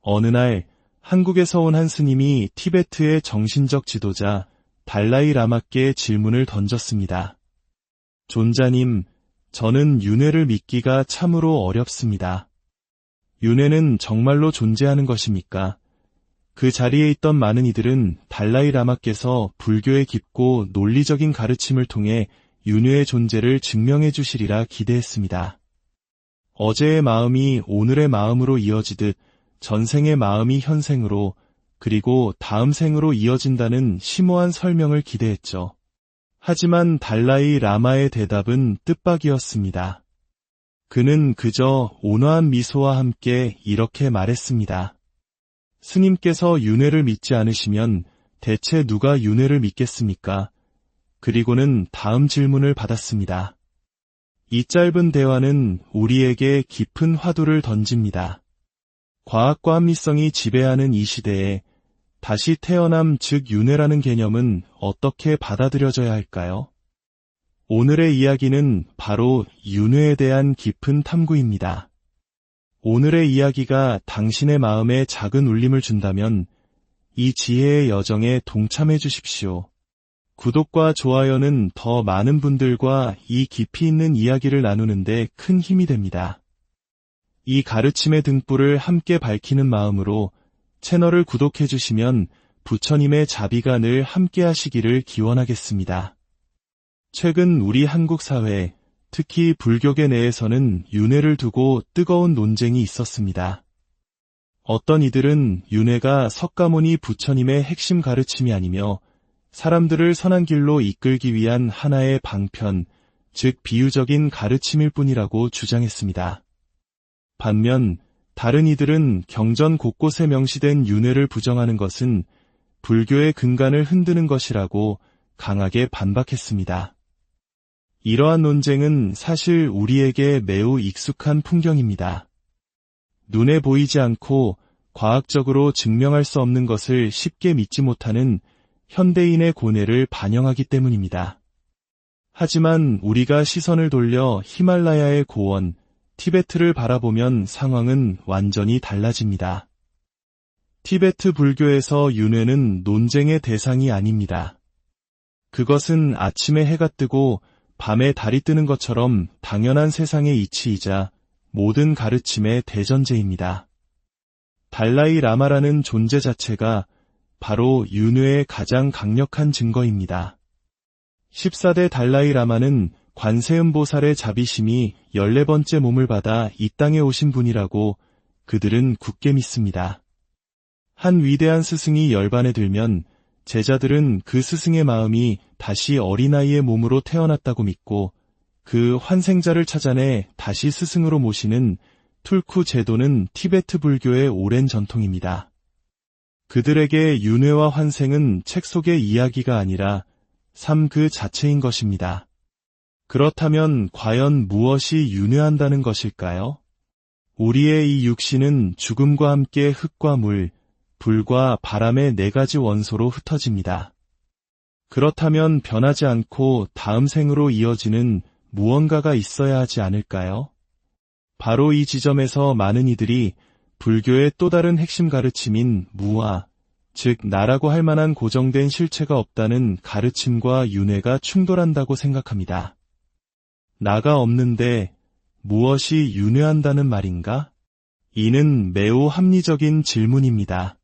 어느 날 한국에서 온 한 스님이 티베트의 정신적 지도자 달라이 라마께 질문을 던졌습니다. 존자님, 저는 윤회를 믿기가 참으로 어렵습니다. 윤회는 정말로 존재하는 것입니까? 그 자리에 있던 많은 이들은 달라이 라마께서 불교의 깊고 논리적인 가르침을 통해 윤회의 존재를 증명해 주시리라 기대했습니다. 어제의 마음이 오늘의 마음으로 이어지듯 전생의 마음이 현생으로 그리고 다음 생으로 이어진다는 심오한 설명을 기대했죠. 하지만 달라이 라마의 대답은 뜻밖이었습니다. 그는 그저 온화한 미소와 함께 이렇게 말했습니다. 스님께서 윤회를 믿지 않으시면 대체 누가 윤회를 믿겠습니까? 그리고는 다음 질문을 받았습니다. 이 짧은 대화는 우리에게 깊은 화두를 던집니다. 과학과 합리성이 지배하는 이 시대에 다시 태어남 즉 윤회라는 개념은 어떻게 받아들여져야 할까요? 오늘의 이야기는 바로 윤회에 대한 깊은 탐구입니다. 오늘의 이야기가 당신의 마음에 작은 울림을 준다면 이 지혜의 여정에 동참해 주십시오. 구독과 좋아요는 더 많은 분들과 이 깊이 있는 이야기를 나누는데 큰 힘이 됩니다. 이 가르침의 등불을 함께 밝히는 마음으로 채널을 구독해 주시면 부처님의 자비가 늘 함께 하시기를 기원하겠습니다. 최근 우리 한국 사회, 특히 불교계 내에서는 윤회를 두고 뜨거운 논쟁이 있었습니다. 어떤 이들은 윤회가 석가모니 부처님의 핵심 가르침이 아니며 사람들을 선한 길로 이끌기 위한 하나의 방편, 즉 비유적인 가르침일 뿐이라고 주장했습니다. 반면 다른 이들은 경전 곳곳에 명시된 윤회를 부정하는 것은 불교의 근간을 흔드는 것이라고 강하게 반박했습니다. 이러한 논쟁은 사실 우리에게 매우 익숙한 풍경입니다. 눈에 보이지 않고 과학적으로 증명할 수 없는 것을 쉽게 믿지 못하는 현대인의 고뇌를 반영하기 때문입니다. 하지만 우리가 시선을 돌려 히말라야의 고원, 티베트를 바라보면 상황은 완전히 달라집니다. 티베트 불교에서 윤회는 논쟁의 대상이 아닙니다. 그것은 아침에 해가 뜨고 밤에 달이 뜨는 것처럼 당연한 세상의 이치이자 모든 가르침의 대전제입니다. 달라이 라마라는 존재 자체가 바로 윤회의 가장 강력한 증거입니다. 14대 달라이 라마는 관세음보살의 자비심이 14번째 몸을 받아 이 땅에 오신 분이라고 그들은 굳게 믿습니다. 한 위대한 스승이 열반에 들면 제자들은 그 스승의 마음이 다시 어린아이의 몸으로 태어났다고 믿고 그 환생자를 찾아내 다시 스승으로 모시는 툴쿠 제도는 티베트 불교의 오랜 전통입니다. 그들에게 윤회와 환생은 책 속의 이야기가 아니라 삶 그 자체인 것입니다. 그렇다면 과연 무엇이 윤회한다는 것일까요? 우리의 이 육신은 죽음과 함께 흙과 물, 불과 바람의 4가지 원소로 흩어집니다. 그렇다면 변하지 않고 다음 생으로 이어지는 무언가가 있어야 하지 않을까요? 바로 이 지점에서 많은 이들이 불교의 또 다른 핵심 가르침인 무아, 즉 나라고 할 만한 고정된 실체가 없다는 가르침과 윤회가 충돌한다고 생각합니다. 나가 없는데 무엇이 윤회한다는 말인가? 이는 매우 합리적인 질문입니다.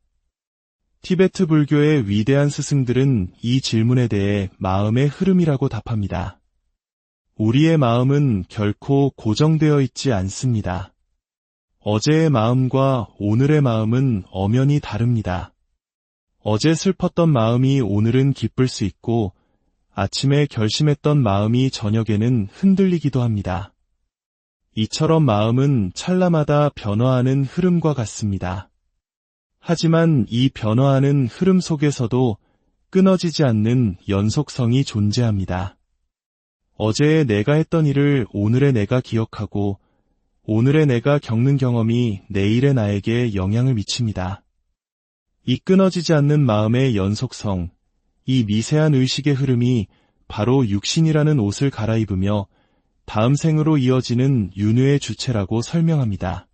티베트 불교의 위대한 스승들은 이 질문에 대해 마음의 흐름이라고 답합니다. 우리의 마음은 결코 고정되어 있지 않습니다. 어제의 마음과 오늘의 마음은 엄연히 다릅니다. 어제 슬펐던 마음이 오늘은 기쁠 수 있고 아침에 결심했던 마음이 저녁에는 흔들리기도 합니다. 이처럼 마음은 찰나마다 변화하는 흐름과 같습니다. 하지만 이 변화하는 흐름 속에서도 끊어지지 않는 연속성이 존재합니다. 어제의 내가 했던 일을 오늘의 내가 기억하고 오늘의 내가 겪는 경험이 내일의 나에게 영향을 미칩니다. 이 끊어지지 않는 마음의 연속성, 이 미세한 의식의 흐름이 바로 육신이라는 옷을 갈아입으며 다음 생으로 이어지는 윤회의 주체라고 설명합니다.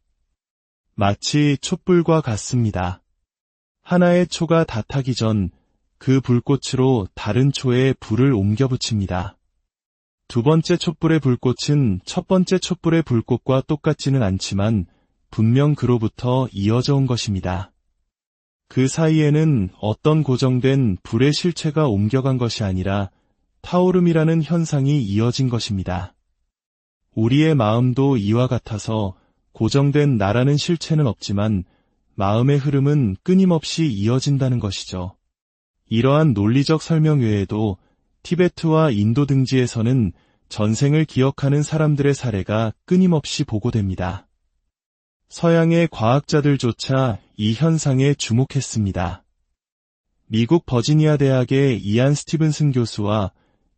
마치 촛불과 같습니다. 하나의 초가 다 타기 전 그 불꽃으로 다른 초에 불을 옮겨 붙입니다. 두 번째 촛불의 불꽃은 첫 번째 촛불의 불꽃과 똑같지는 않지만 분명 그로부터 이어져 온 것입니다. 그 사이에는 어떤 고정된 불의 실체가 옮겨간 것이 아니라 타오름이라는 현상이 이어진 것입니다. 우리의 마음도 이와 같아서 고정된 나라는 실체는 없지만 마음의 흐름은 끊임없이 이어진다는 것이죠. 이러한 논리적 설명 외에도 티베트와 인도 등지에서는 전생을 기억하는 사람들의 사례가 끊임없이 보고됩니다. 서양의 과학자들조차 이 현상에 주목했습니다. 미국 버지니아 대학의 이안 스티븐슨 교수와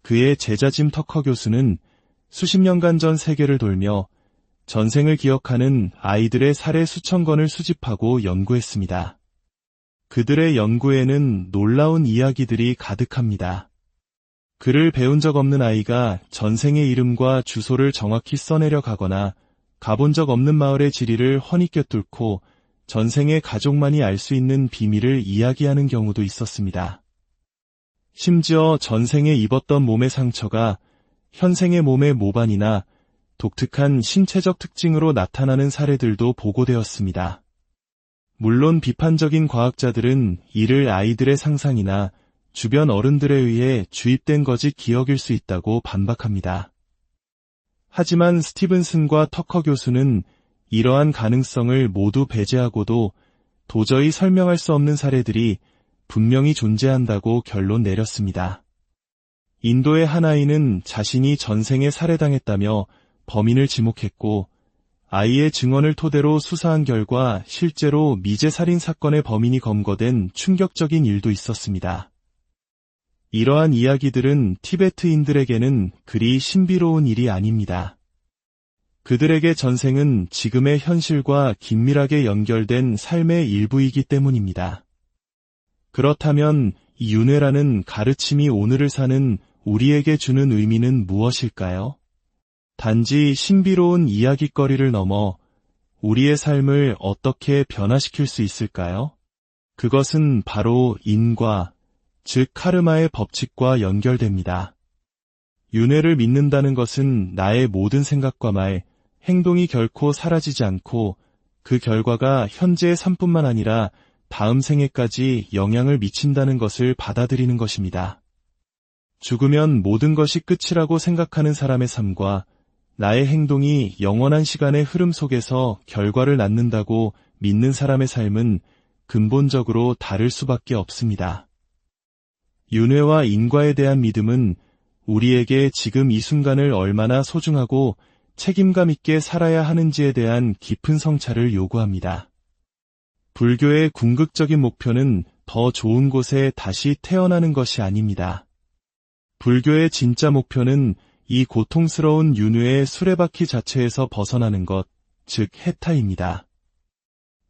그의 제자 짐 터커 교수는 수십 년간 전 세계를 돌며 전생을 기억하는 아이들의 사례 수천 건을 수집하고 연구했습니다. 그들의 연구에는 놀라운 이야기들이 가득합니다. 글을 배운 적 없는 아이가 전생의 이름과 주소를 정확히 써내려 가거나 가본 적 없는 마을의 지리를 훤히 꿰뚫고 전생의 가족만이 알 수 있는 비밀을 이야기하는 경우도 있었습니다. 심지어 전생에 입었던 몸의 상처가 현생의 몸의 모반이나 독특한 신체적 특징으로 나타나는 사례들도 보고되었습니다. 물론 비판적인 과학자들은 이를 아이들의 상상이나 주변 어른들에 의해 주입된 거짓 기억일 수 있다고 반박합니다. 하지만 스티븐슨과 터커 교수는 이러한 가능성을 모두 배제하고도 도저히 설명할 수 없는 사례들이 분명히 존재한다고 결론 내렸습니다. 인도의 한 아이는 자신이 전생에 살해당했다며 범인을 지목했고 아이의 증언을 토대로 수사한 결과 실제로 미제 살인 사건의 범인이 검거된 충격적인 일도 있었습니다. 이러한 이야기들은 티베트인들에게는 그리 신비로운 일이 아닙니다. 그들에게 전생은 지금의 현실과 긴밀하게 연결된 삶의 일부이기 때문입니다. 그렇다면 이 윤회라는 가르침이 오늘을 사는 우리에게 주는 의미는 무엇일까요? 단지 신비로운 이야깃거리를 넘어 우리의 삶을 어떻게 변화시킬 수 있을까요? 그것은 바로 인과, 즉 카르마의 법칙과 연결됩니다. 윤회를 믿는다는 것은 나의 모든 생각과 말, 행동이 결코 사라지지 않고 그 결과가 현재의 삶뿐만 아니라 다음 생에까지 영향을 미친다는 것을 받아들이는 것입니다. 죽으면 모든 것이 끝이라고 생각하는 사람의 삶과 나의 행동이 영원한 시간의 흐름 속에서 결과를 낳는다고 믿는 사람의 삶은 근본적으로 다를 수밖에 없습니다. 윤회와 인과에 대한 믿음은 우리에게 지금 이 순간을 얼마나 소중하고 책임감 있게 살아야 하는지에 대한 깊은 성찰을 요구합니다. 불교의 궁극적인 목표는 더 좋은 곳에 다시 태어나는 것이 아닙니다. 불교의 진짜 목표는 이 고통스러운 윤회의 수레바퀴 자체에서 벗어나는 것, 즉 해타입니다.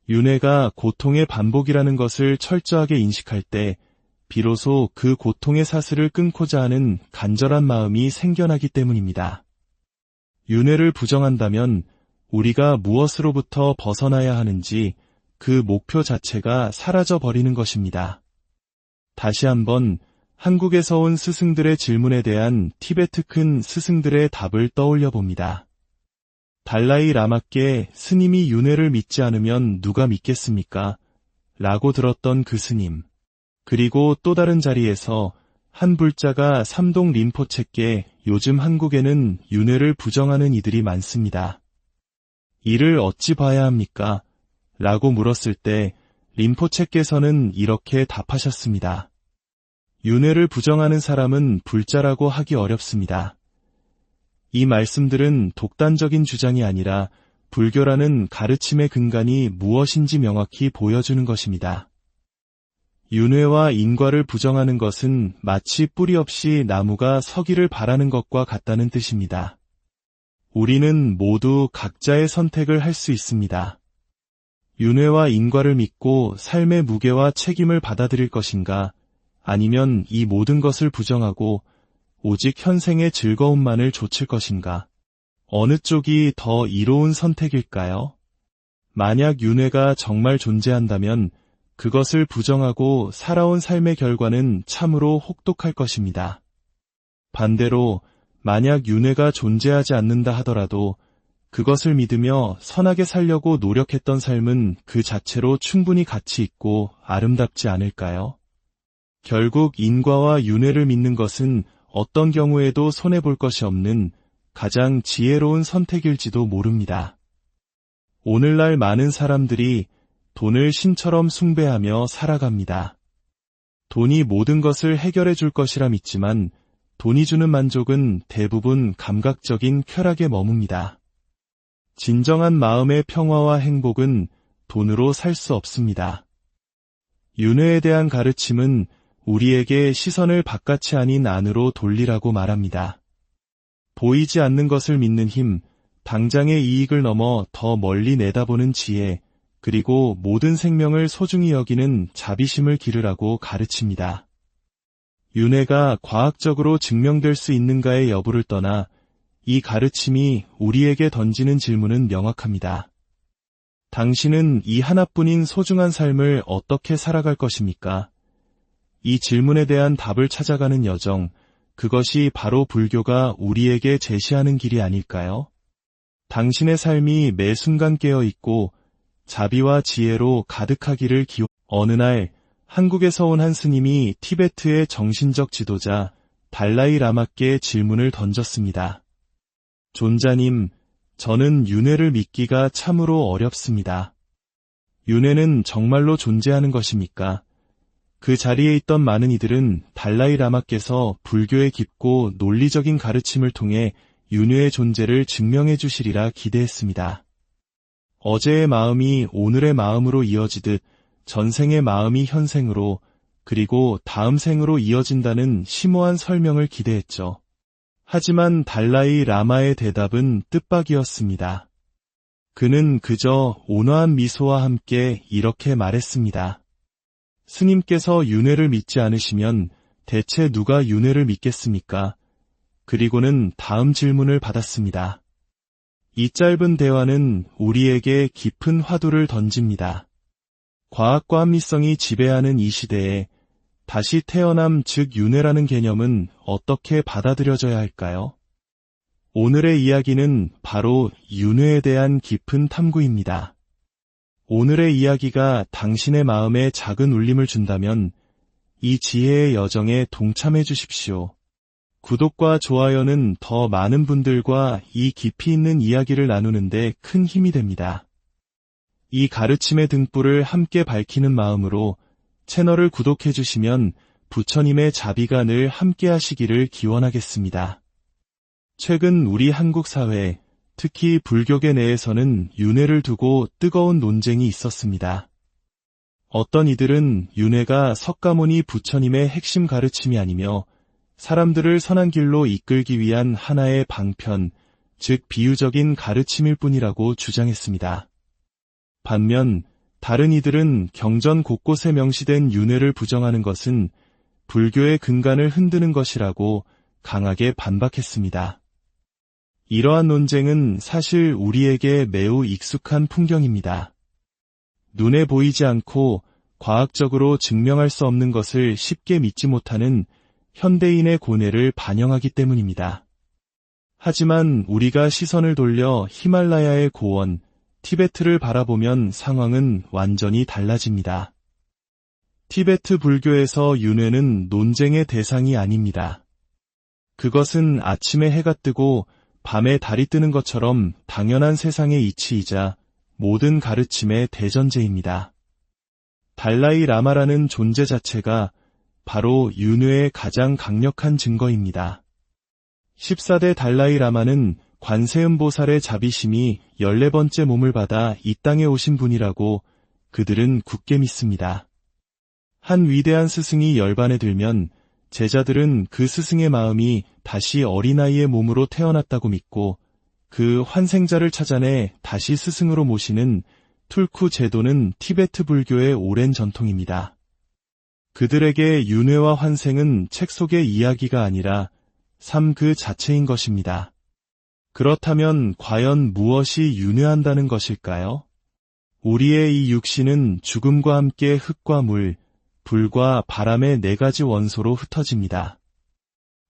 윤회가 고통의 반복이라는 것을 철저하게 인식할 때 비로소 그 고통의 사슬을 끊고자 하는 간절한 마음이 생겨나기 때문입니다. 윤회를 부정한다면 우리가 무엇으로부터 벗어나야 하는지 그 목표 자체가 사라져 버리는 것입니다. 다시 한번 한국에서 온 스승들의 질문에 대한 티베트 큰 스승들의 답을 떠올려 봅니다. 달라이 라마께 스님이 윤회를 믿지 않으면 누가 믿겠습니까? 라고 들었던 그 스님. 그리고 또 다른 자리에서 한 불자가 삼동 림포체께 요즘 한국에는 윤회를 부정하는 이들이 많습니다. 이를 어찌 봐야 합니까? 라고 물었을 때 림포체께서는 이렇게 답하셨습니다. 윤회를 부정하는 사람은 불자라고 하기 어렵습니다. 이 말씀들은 독단적인 주장이 아니라 불교라는 가르침의 근간이 무엇인지 명확히 보여주는 것입니다. 윤회와 인과를 부정하는 것은 마치 뿌리 없이 나무가 서기를 바라는 것과 같다는 뜻입니다. 우리는 모두 각자의 선택을 할 수 있습니다. 윤회와 인과를 믿고 삶의 무게와 책임을 받아들일 것인가, 아니면 이 모든 것을 부정하고 오직 현생의 즐거움만을 좇을 것인가? 어느 쪽이 더 이로운 선택일까요? 만약 윤회가 정말 존재한다면 그것을 부정하고 살아온 삶의 결과는 참으로 혹독할 것입니다. 반대로 만약 윤회가 존재하지 않는다 하더라도 그것을 믿으며 선하게 살려고 노력했던 삶은 그 자체로 충분히 가치 있고 아름답지 않을까요? 결국 인과와 윤회를 믿는 것은 어떤 경우에도 손해볼 것이 없는 가장 지혜로운 선택일지도 모릅니다. 오늘날 많은 사람들이 돈을 신처럼 숭배하며 살아갑니다. 돈이 모든 것을 해결해 줄 것이라 믿지만 돈이 주는 만족은 대부분 감각적인 쾌락에 머뭅니다. 진정한 마음의 평화와 행복은 돈으로 살 수 없습니다. 윤회에 대한 가르침은 우리에게 시선을 바깥이 아닌 안으로 돌리라고 말합니다. 보이지 않는 것을 믿는 힘, 당장의 이익을 넘어 더 멀리 내다보는 지혜, 그리고 모든 생명을 소중히 여기는 자비심을 기르라고 가르칩니다. 윤회가 과학적으로 증명될 수 있는가의 여부를 떠나 이 가르침이 우리에게 던지는 질문은 명확합니다. 당신은 이 하나뿐인 소중한 삶을 어떻게 살아갈 것입니까? 이 질문에 대한 답을 찾아가는 여정, 그것이 바로 불교가 우리에게 제시하는 길이 아닐까요? 당신의 삶이 매 순간 깨어있고 자비와 지혜로 가득하기를 어느 날 한국에서 온 한 스님이 티베트의 정신적 지도자 달라이 라마께 질문을 던졌습니다. 존자님, 저는 윤회를 믿기가 참으로 어렵습니다. 윤회는 정말로 존재하는 것입니까? 그 자리에 있던 많은 이들은 달라이 라마께서 불교의 깊고 논리적인 가르침을 통해 윤회의 존재를 증명해 주시리라 기대했습니다. 어제의 마음이 오늘의 마음으로 이어지듯 전생의 마음이 현생으로 그리고 다음 생으로 이어진다는 심오한 설명을 기대했죠. 하지만 달라이 라마의 대답은 뜻밖이었습니다. 그는 그저 온화한 미소와 함께 이렇게 말했습니다. 스님께서 윤회를 믿지 않으시면 대체 누가 윤회를 믿겠습니까? 그리고는 다음 질문을 받았습니다. 이 짧은 대화는 우리에게 깊은 화두를 던집니다. 과학과 합리성이 지배하는 이 시대에 다시 태어남 즉 윤회라는 개념은 어떻게 받아들여져야 할까요? 오늘의 이야기는 바로 윤회에 대한 깊은 탐구입니다. 오늘의 이야기가 당신의 마음에 작은 울림을 준다면 이 지혜의 여정에 동참해 주십시오. 구독과 좋아요는 더 많은 분들과 이 깊이 있는 이야기를 나누는데 큰 힘이 됩니다. 이 가르침의 등불을 함께 밝히는 마음으로 채널을 구독해 주시면 부처님의 자비가 늘 함께 하시기를 기원하겠습니다. 최근 우리 한국 사회, 특히 불교계 내에서는 윤회를 두고 뜨거운 논쟁이 있었습니다. 어떤 이들은 윤회가 석가모니 부처님의 핵심 가르침이 아니며 사람들을 선한 길로 이끌기 위한 하나의 방편, 즉 비유적인 가르침일 뿐이라고 주장했습니다. 반면 다른 이들은 경전 곳곳에 명시된 윤회를 부정하는 것은 불교의 근간을 흔드는 것이라고 강하게 반박했습니다. 이러한 논쟁은 사실 우리에게 매우 익숙한 풍경입니다. 눈에 보이지 않고 과학적으로 증명할 수 없는 것을 쉽게 믿지 못하는 현대인의 고뇌를 반영하기 때문입니다. 하지만 우리가 시선을 돌려 히말라야의 고원, 티베트를 바라보면 상황은 완전히 달라집니다. 티베트 불교에서 윤회는 논쟁의 대상이 아닙니다. 그것은 아침에 해가 뜨고 밤에 달이 뜨는 것처럼 당연한 세상의 이치이자 모든 가르침의 대전제입니다. 달라이 라마라는 존재 자체가 바로 윤회의 가장 강력한 증거입니다. 14대 달라이 라마는 관세음보살의 자비심이 14번째 몸을 받아 이 땅에 오신 분이라고 그들은 굳게 믿습니다. 한 위대한 스승이 열반에 들면 제자들은 그 스승의 마음이 다시 어린아이의 몸으로 태어났다고 믿고 그 환생자를 찾아내 다시 스승으로 모시는 툴쿠 제도는 티베트 불교의 오랜 전통입니다. 그들에게 윤회와 환생은 책 속의 이야기가 아니라 삶 그 자체인 것입니다. 그렇다면 과연 무엇이 윤회한다는 것일까요? 우리의 이 육신은 죽음과 함께 흙과 물, 불과 바람의 네 가지 원소로 흩어집니다.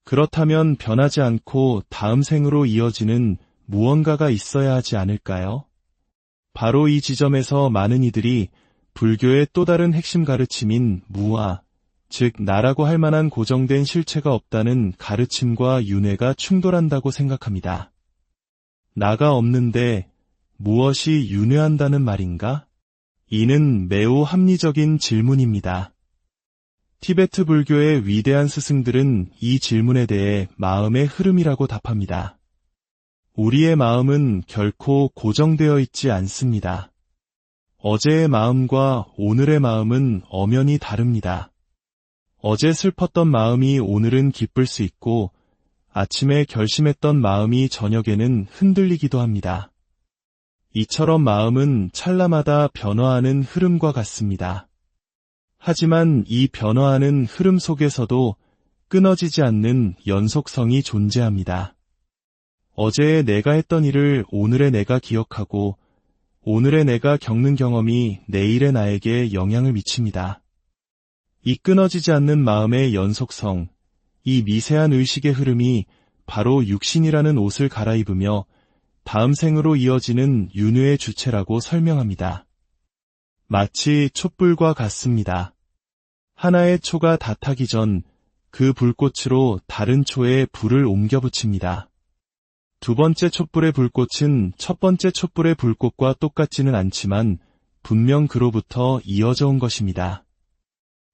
그렇다면 변하지 않고 다음 생으로 이어지는 무언가가 있어야 하지 않을까요? 바로 이 지점에서 많은 이들이 불교의 또 다른 핵심 가르침인 무아, 즉 나라고 할 만한 고정된 실체가 없다는 가르침과 윤회가 충돌한다고 생각합니다. 나가 없는데 무엇이 윤회한다는 말인가? 이는 매우 합리적인 질문입니다. 티베트 불교의 위대한 스승들은 이 질문에 대해 마음의 흐름이라고 답합니다. 우리의 마음은 결코 고정되어 있지 않습니다. 어제의 마음과 오늘의 마음은 엄연히 다릅니다. 어제 슬펐던 마음이 오늘은 기쁠 수 있고 아침에 결심했던 마음이 저녁에는 흔들리기도 합니다. 이처럼 마음은 찰나마다 변화하는 흐름과 같습니다. 하지만 이 변화하는 흐름 속에서도 끊어지지 않는 연속성이 존재합니다. 어제의 내가 했던 일을 오늘의 내가 기억하고 오늘의 내가 겪는 경험이 내일의 나에게 영향을 미칩니다. 이 끊어지지 않는 마음의 연속성, 이 미세한 의식의 흐름이 바로 육신이라는 옷을 갈아입으며 다음 생으로 이어지는 윤회의 주체라고 설명합니다. 마치 촛불과 같습니다. 하나의 초가 다 타기 전 그 불꽃으로 다른 초에 불을 옮겨 붙입니다. 두 번째 촛불의 불꽃은 첫 번째 촛불의 불꽃과 똑같지는 않지만 분명 그로부터 이어져 온 것입니다.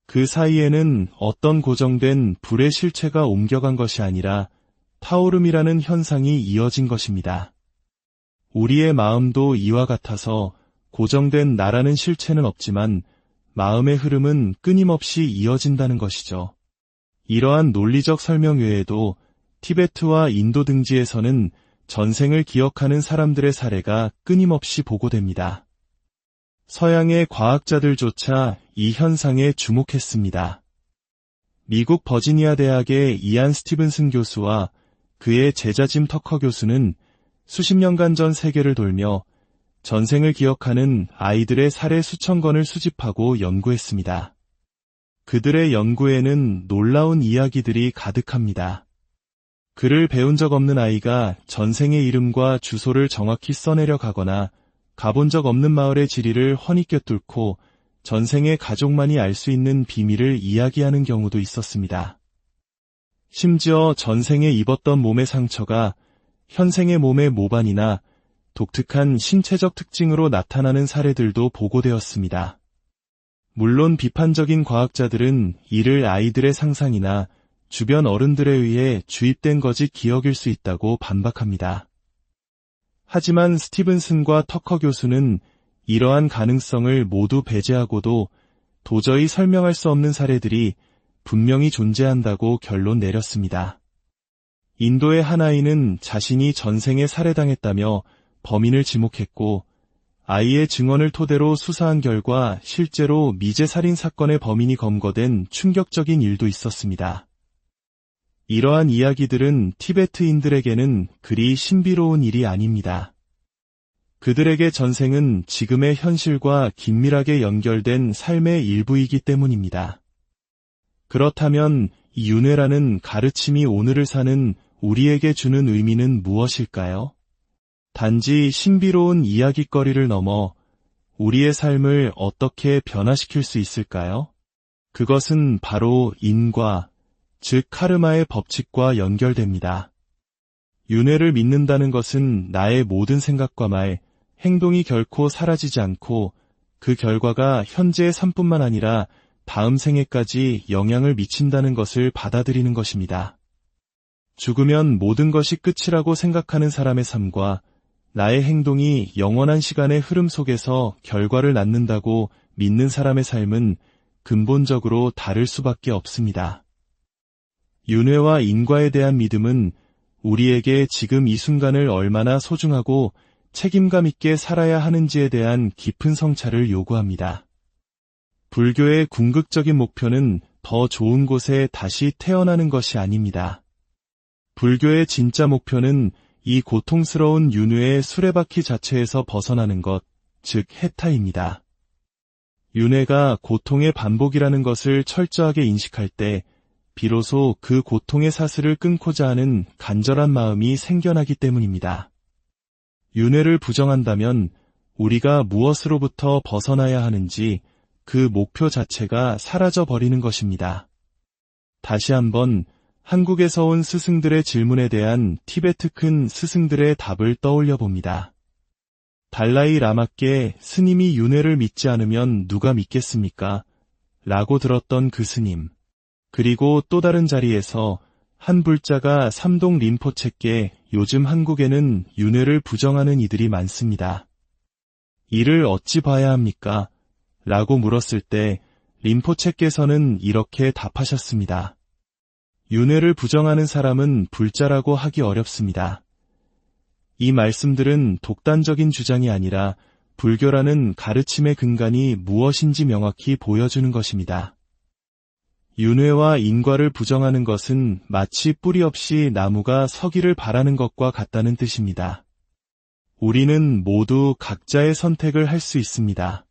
그 사이에는 어떤 고정된 불의 실체가 옮겨간 것이 아니라 타오름이라는 현상이 이어진 것입니다. 우리의 마음도 이와 같아서 고정된 나라는 실체는 없지만 마음의 흐름은 끊임없이 이어진다는 것이죠. 이러한 논리적 설명 외에도 티베트와 인도 등지에서는 전생을 기억하는 사람들의 사례가 끊임없이 보고됩니다. 서양의 과학자들조차 이 현상에 주목했습니다. 미국 버지니아 대학의 이안 스티븐슨 교수와 그의 제자 짐 터커 교수는 수십 년간 전 세계를 돌며 전생을 기억하는 아이들의 사례 수천 건을 수집하고 연구했습니다. 그들의 연구에는 놀라운 이야기들이 가득합니다. 글을 배운 적 없는 아이가 전생의 이름과 주소를 정확히 써내려 가거나 가본 적 없는 마을의 지리를 훤히 꿰뚫고 전생의 가족만이 알 수 있는 비밀을 이야기하는 경우도 있었습니다. 심지어 전생에 입었던 몸의 상처가 현생의 몸의 모반이나 독특한 신체적 특징으로 나타나는 사례들도 보고되었습니다. 물론 비판적인 과학자들은 이를 아이들의 상상이나 주변 어른들에 의해 주입된 거짓 기억일 수 있다고 반박합니다. 하지만 스티븐슨과 터커 교수는 이러한 가능성을 모두 배제하고도 도저히 설명할 수 없는 사례들이 분명히 존재한다고 결론 내렸습니다. 인도의 한 아이는 자신이 전생에 살해당했다며 범인을 지목했고 아이의 증언을 토대로 수사한 결과 실제로 미제 살인 사건의 범인이 검거된 충격적인 일도 있었습니다. 이러한 이야기들은 티베트인들에게는 그리 신비로운 일이 아닙니다. 그들에게 전생은 지금의 현실과 긴밀하게 연결된 삶의 일부이기 때문입니다. 그렇다면 이 윤회라는 가르침이 오늘을 사는 우리에게 주는 의미는 무엇일까요? 단지 신비로운 이야깃거리를 넘어 우리의 삶을 어떻게 변화시킬 수 있을까요? 그것은 바로 인과, 즉 카르마의 법칙과 연결됩니다. 윤회를 믿는다는 것은 나의 모든 생각과 말, 행동이 결코 사라지지 않고 그 결과가 현재의 삶뿐만 아니라 다음 생에까지 영향을 미친다는 것을 받아들이는 것입니다. 죽으면 모든 것이 끝이라고 생각하는 사람의 삶과 나의 행동이 영원한 시간의 흐름 속에서 결과를 낳는다고 믿는 사람의 삶은 근본적으로 다를 수밖에 없습니다. 윤회와 인과에 대한 믿음은 우리에게 지금 이 순간을 얼마나 소중하고 책임감 있게 살아야 하는지에 대한 깊은 성찰을 요구합니다. 불교의 궁극적인 목표는 더 좋은 곳에 다시 태어나는 것이 아닙니다. 불교의 진짜 목표는 이 고통스러운 윤회의 수레바퀴 자체에서 벗어나는 것, 즉 해타입니다. 윤회가 고통의 반복이라는 것을 철저하게 인식할 때 비로소 그 고통의 사슬을 끊고자 하는 간절한 마음이 생겨나기 때문입니다. 윤회를 부정한다면 우리가 무엇으로부터 벗어나야 하는지 그 목표 자체가 사라져 버리는 것입니다. 다시 한번 한국에서 온 스승들의 질문에 대한 티베트 큰 스승들의 답을 떠올려 봅니다. 달라이 라마께 스님이 윤회를 믿지 않으면 누가 믿겠습니까? 라고 들었던 그 스님. 그리고 또 다른 자리에서 한 불자가 삼동 림포체께 요즘 한국에는 윤회를 부정하는 이들이 많습니다. 이를 어찌 봐야 합니까? 라고 물었을 때 림포체께서는 이렇게 답하셨습니다. 윤회를 부정하는 사람은 불자라고 하기 어렵습니다. 이 말씀들은 독단적인 주장이 아니라 불교라는 가르침의 근간이 무엇인지 명확히 보여주는 것입니다. 윤회와 인과를 부정하는 것은 마치 뿌리 없이 나무가 서기를 바라는 것과 같다는 뜻입니다. 우리는 모두 각자의 선택을 할 수 있습니다.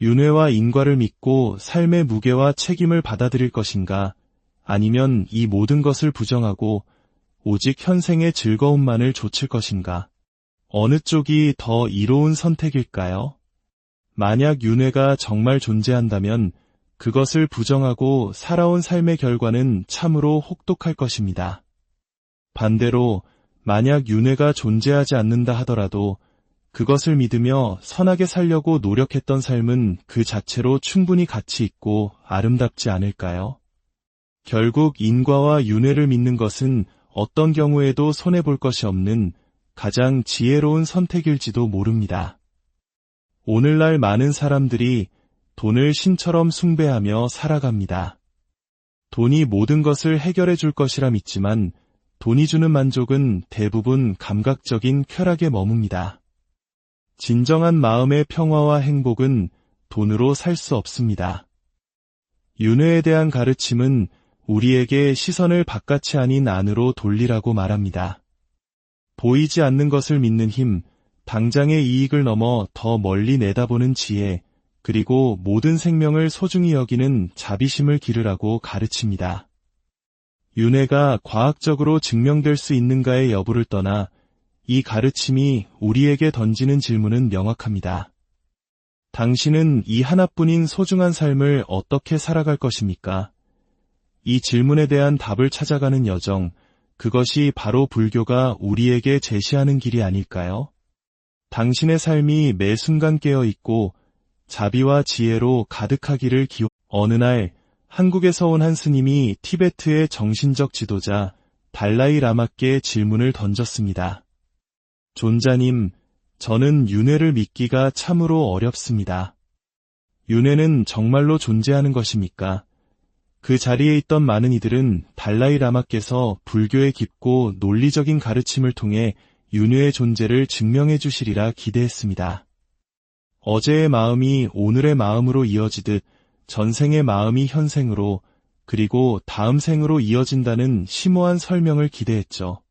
윤회와 인과를 믿고 삶의 무게와 책임을 받아들일 것인가, 아니면 이 모든 것을 부정하고 오직 현생의 즐거움만을 좇을 것인가? 어느 쪽이 더 이로운 선택일까요? 만약 윤회가 정말 존재한다면 그것을 부정하고 살아온 삶의 결과는 참으로 혹독할 것입니다. 반대로 만약 윤회가 존재하지 않는다 하더라도 그것을 믿으며 선하게 살려고 노력했던 삶은 그 자체로 충분히 가치 있고 아름답지 않을까요? 결국 인과와 윤회를 믿는 것은 어떤 경우에도 손해볼 것이 없는 가장 지혜로운 선택일지도 모릅니다. 오늘날 많은 사람들이 돈을 신처럼 숭배하며 살아갑니다. 돈이 모든 것을 해결해 줄 것이라 믿지만 돈이 주는 만족은 대부분 감각적인 쾌락에 머뭅니다. 진정한 마음의 평화와 행복은 돈으로 살 수 없습니다. 윤회에 대한 가르침은 우리에게 시선을 바깥이 아닌 안으로 돌리라고 말합니다. 보이지 않는 것을 믿는 힘, 당장의 이익을 넘어 더 멀리 내다보는 지혜, 그리고 모든 생명을 소중히 여기는 자비심을 기르라고 가르칩니다. 윤회가 과학적으로 증명될 수 있는가의 여부를 떠나 이 가르침이 우리에게 던지는 질문은 명확합니다. 당신은 이 하나뿐인 소중한 삶을 어떻게 살아갈 것입니까? 이 질문에 대한 답을 찾아가는 여정, 그것이 바로 불교가 우리에게 제시하는 길이 아닐까요? 당신의 삶이 매 순간 깨어있고 자비와 지혜로 가득하기를 어느 날 한국에서 온 한 스님이 티베트의 정신적 지도자 달라이 라마께 질문을 던졌습니다. 존자님, 저는 윤회를 믿기가 참으로 어렵습니다. 윤회는 정말로 존재하는 것입니까? 그 자리에 있던 많은 이들은 달라이 라마께서 불교의 깊고 논리적인 가르침을 통해 윤회의 존재를 증명해 주시리라 기대했습니다. 어제의 마음이 오늘의 마음으로 이어지듯 전생의 마음이 현생으로 그리고 다음 생으로 이어진다는 심오한 설명을 기대했죠.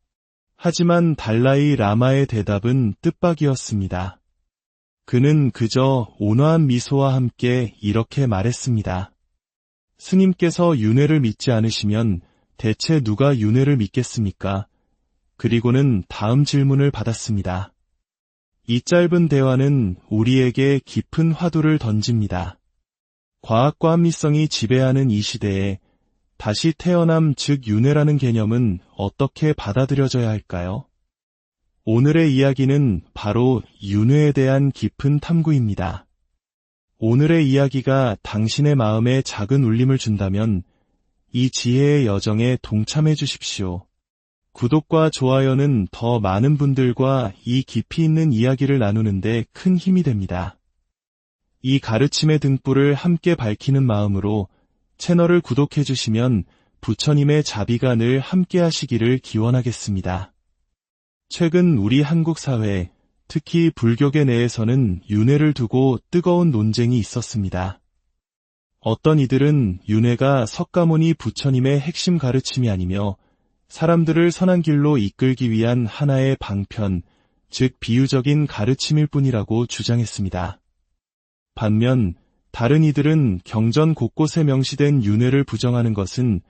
하지만 달라이 라마의 대답은 뜻밖이었습니다. 그는 그저 온화한 미소와 함께 이렇게 말했습니다. 스님께서 윤회를 믿지 않으시면 대체 누가 윤회를 믿겠습니까? 그리고는 다음 질문을 받았습니다. 이 짧은 대화는 우리에게 깊은 화두를 던집니다. 과학과 합리성이 지배하는 이 시대에 다시 태어남 즉 윤회라는 개념은 어떻게 받아들여져야 할까요? 오늘의 이야기는 바로 윤회에 대한 깊은 탐구입니다. 오늘의 이야기가 당신의 마음에 작은 울림을 준다면 이 지혜의 여정에 동참해 주십시오. 구독과 좋아요는 더 많은 분들과 이 깊이 있는 이야기를 나누는데 큰 힘이 됩니다. 이 가르침의 등불을 함께 밝히는 마음으로 채널을 구독해 주시면 부처님의 자비가 늘 함께 하시기를 기원하겠습니다. 최근 우리 한국 사회, 특히 불교계 내에서는 윤회를 두고 뜨거운 논쟁이 있었습니다. 어떤 이들은 윤회가 석가모니 부처님의 핵심 가르침이 아니며 사람들을 선한 길로 이끌기 위한 하나의 방편, 즉 비유적인 가르침일 뿐이라고 주장했습니다. 반면 다른 이들은 경전 곳곳에 명시된 윤회를 부정하는 것은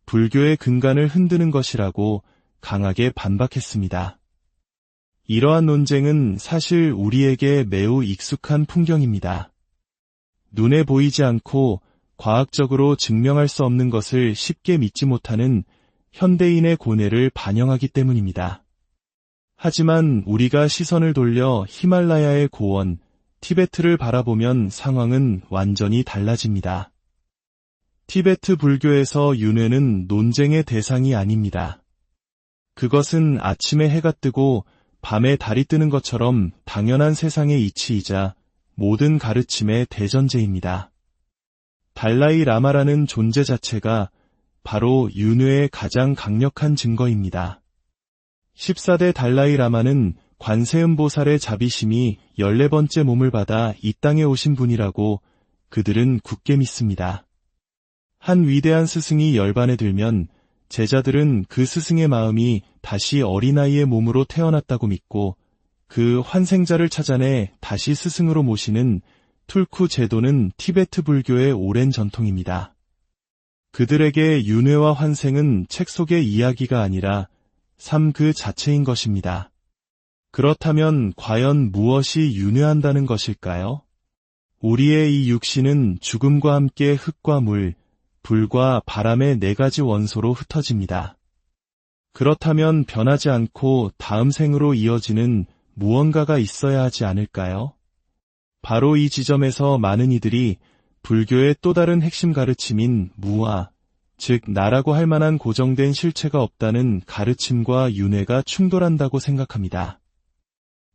불교의 근간을 흔드는 것이라고 강하게 반박했습니다. 이러한 논쟁은 사실 우리에게 매우 익숙한 풍경입니다. 눈에 보이지 않고 과학적으로 증명할 수 없는 것을 쉽게 믿지 못하는 현대인의 고뇌를 반영하기 때문입니다. 하지만 우리가 시선을 돌려 히말라야의 고원, 티베트를 바라보면 상황은 완전히 달라집니다. 티베트 불교에서 윤회는 논쟁의 대상이 아닙니다. 그것은 아침에 해가 뜨고 밤에 달이 뜨는 것처럼 당연한 세상의 이치이자 모든 가르침의 대전제입니다. 달라이 라마라는 존재 자체가 바로 윤회의 가장 강력한 증거입니다. 14대 달라이 라마는 관세음 보살의 자비심이 14번째 몸을 받아 이 땅에 오신 분이라고 그들은 굳게 믿습니다. 한 위대한 스승이 열반에 들면 제자들은 그 스승의 마음이 다시 어린아이의 몸으로 태어났다고 믿고 그 환생자를 찾아내 다시 스승으로 모시는 툴쿠 제도는 티베트 불교의 오랜 전통입니다. 그들에게 윤회와 환생은 책 속의 이야기가 아니라 삶 그 자체인 것입니다. 그렇다면 과연 무엇이 윤회한다는 것일까요? 우리의 이 육신은 죽음과 함께 흙과 물, 불과 바람의 4가지 원소로 흩어집니다. 그렇다면 변하지 않고 다음 생으로 이어지는 무언가가 있어야 하지 않을까요? 바로 이 지점에서 많은 이들이 불교의 또 다른 핵심 가르침인 무아, 즉 나라고 할 만한 고정된 실체가 없다는 가르침과 윤회가 충돌한다고 생각합니다.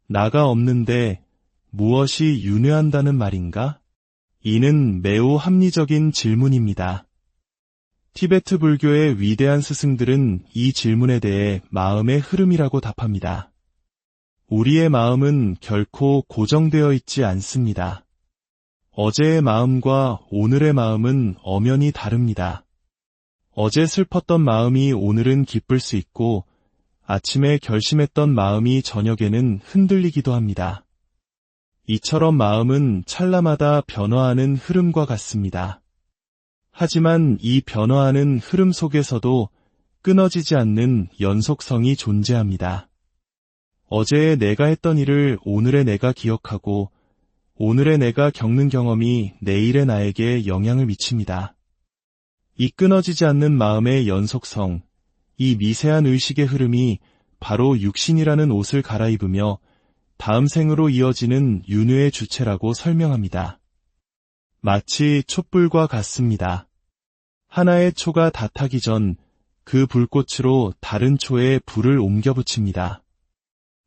나가 없는데 무엇이 윤회한다는 말인가? 이는 매우 합리적인 질문입니다. 티베트 불교의 위대한 스승들은 이 질문에 대해 마음의 흐름이라고 답합니다. 우리의 마음은 결코 고정되어 있지 않습니다. 어제의 마음과 오늘의 마음은 엄연히 다릅니다. 어제 슬펐던 마음이 오늘은 기쁠 수 있고 아침에 결심했던 마음이 저녁에는 흔들리기도 합니다. 이처럼 마음은 찰나마다 변화하는 흐름과 같습니다. 하지만 이 변화하는 흐름 속에서도 끊어지지 않는 연속성이 존재합니다. 어제의 내가 했던 일을 오늘의 내가 기억하고 오늘의 내가 겪는 경험이 내일의 나에게 영향을 미칩니다. 이 끊어지지 않는 마음의 연속성, 이 미세한 의식의 흐름이 바로 육신이라는 옷을 갈아입으며 다음 생으로 이어지는 윤회의 주체라고 설명합니다. 마치 촛불과 같습니다. 하나의 초가 다 타기 전 그 불꽃으로 다른 초에 불을 옮겨 붙입니다.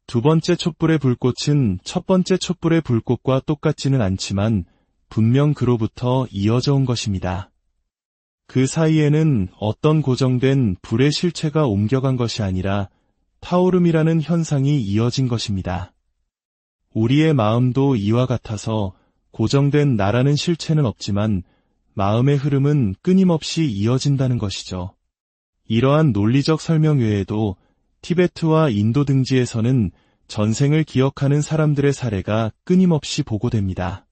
두 번째 촛불의 불꽃은 첫 번째 촛불의 불꽃과 똑같지는 않지만 분명 그로부터 이어져 온 것입니다. 그 사이에는 어떤 고정된 불의 실체가 옮겨간 것이 아니라 타오름이라는 현상이 이어진 것입니다. 우리의 마음도 이와 같아서 고정된 나라는 실체는 없지만 마음의 흐름은 끊임없이 이어진다는 것이죠. 이러한 논리적 설명 외에도 티베트와 인도 등지에서는 전생을 기억하는 사람들의 사례가 끊임없이 보고됩니다.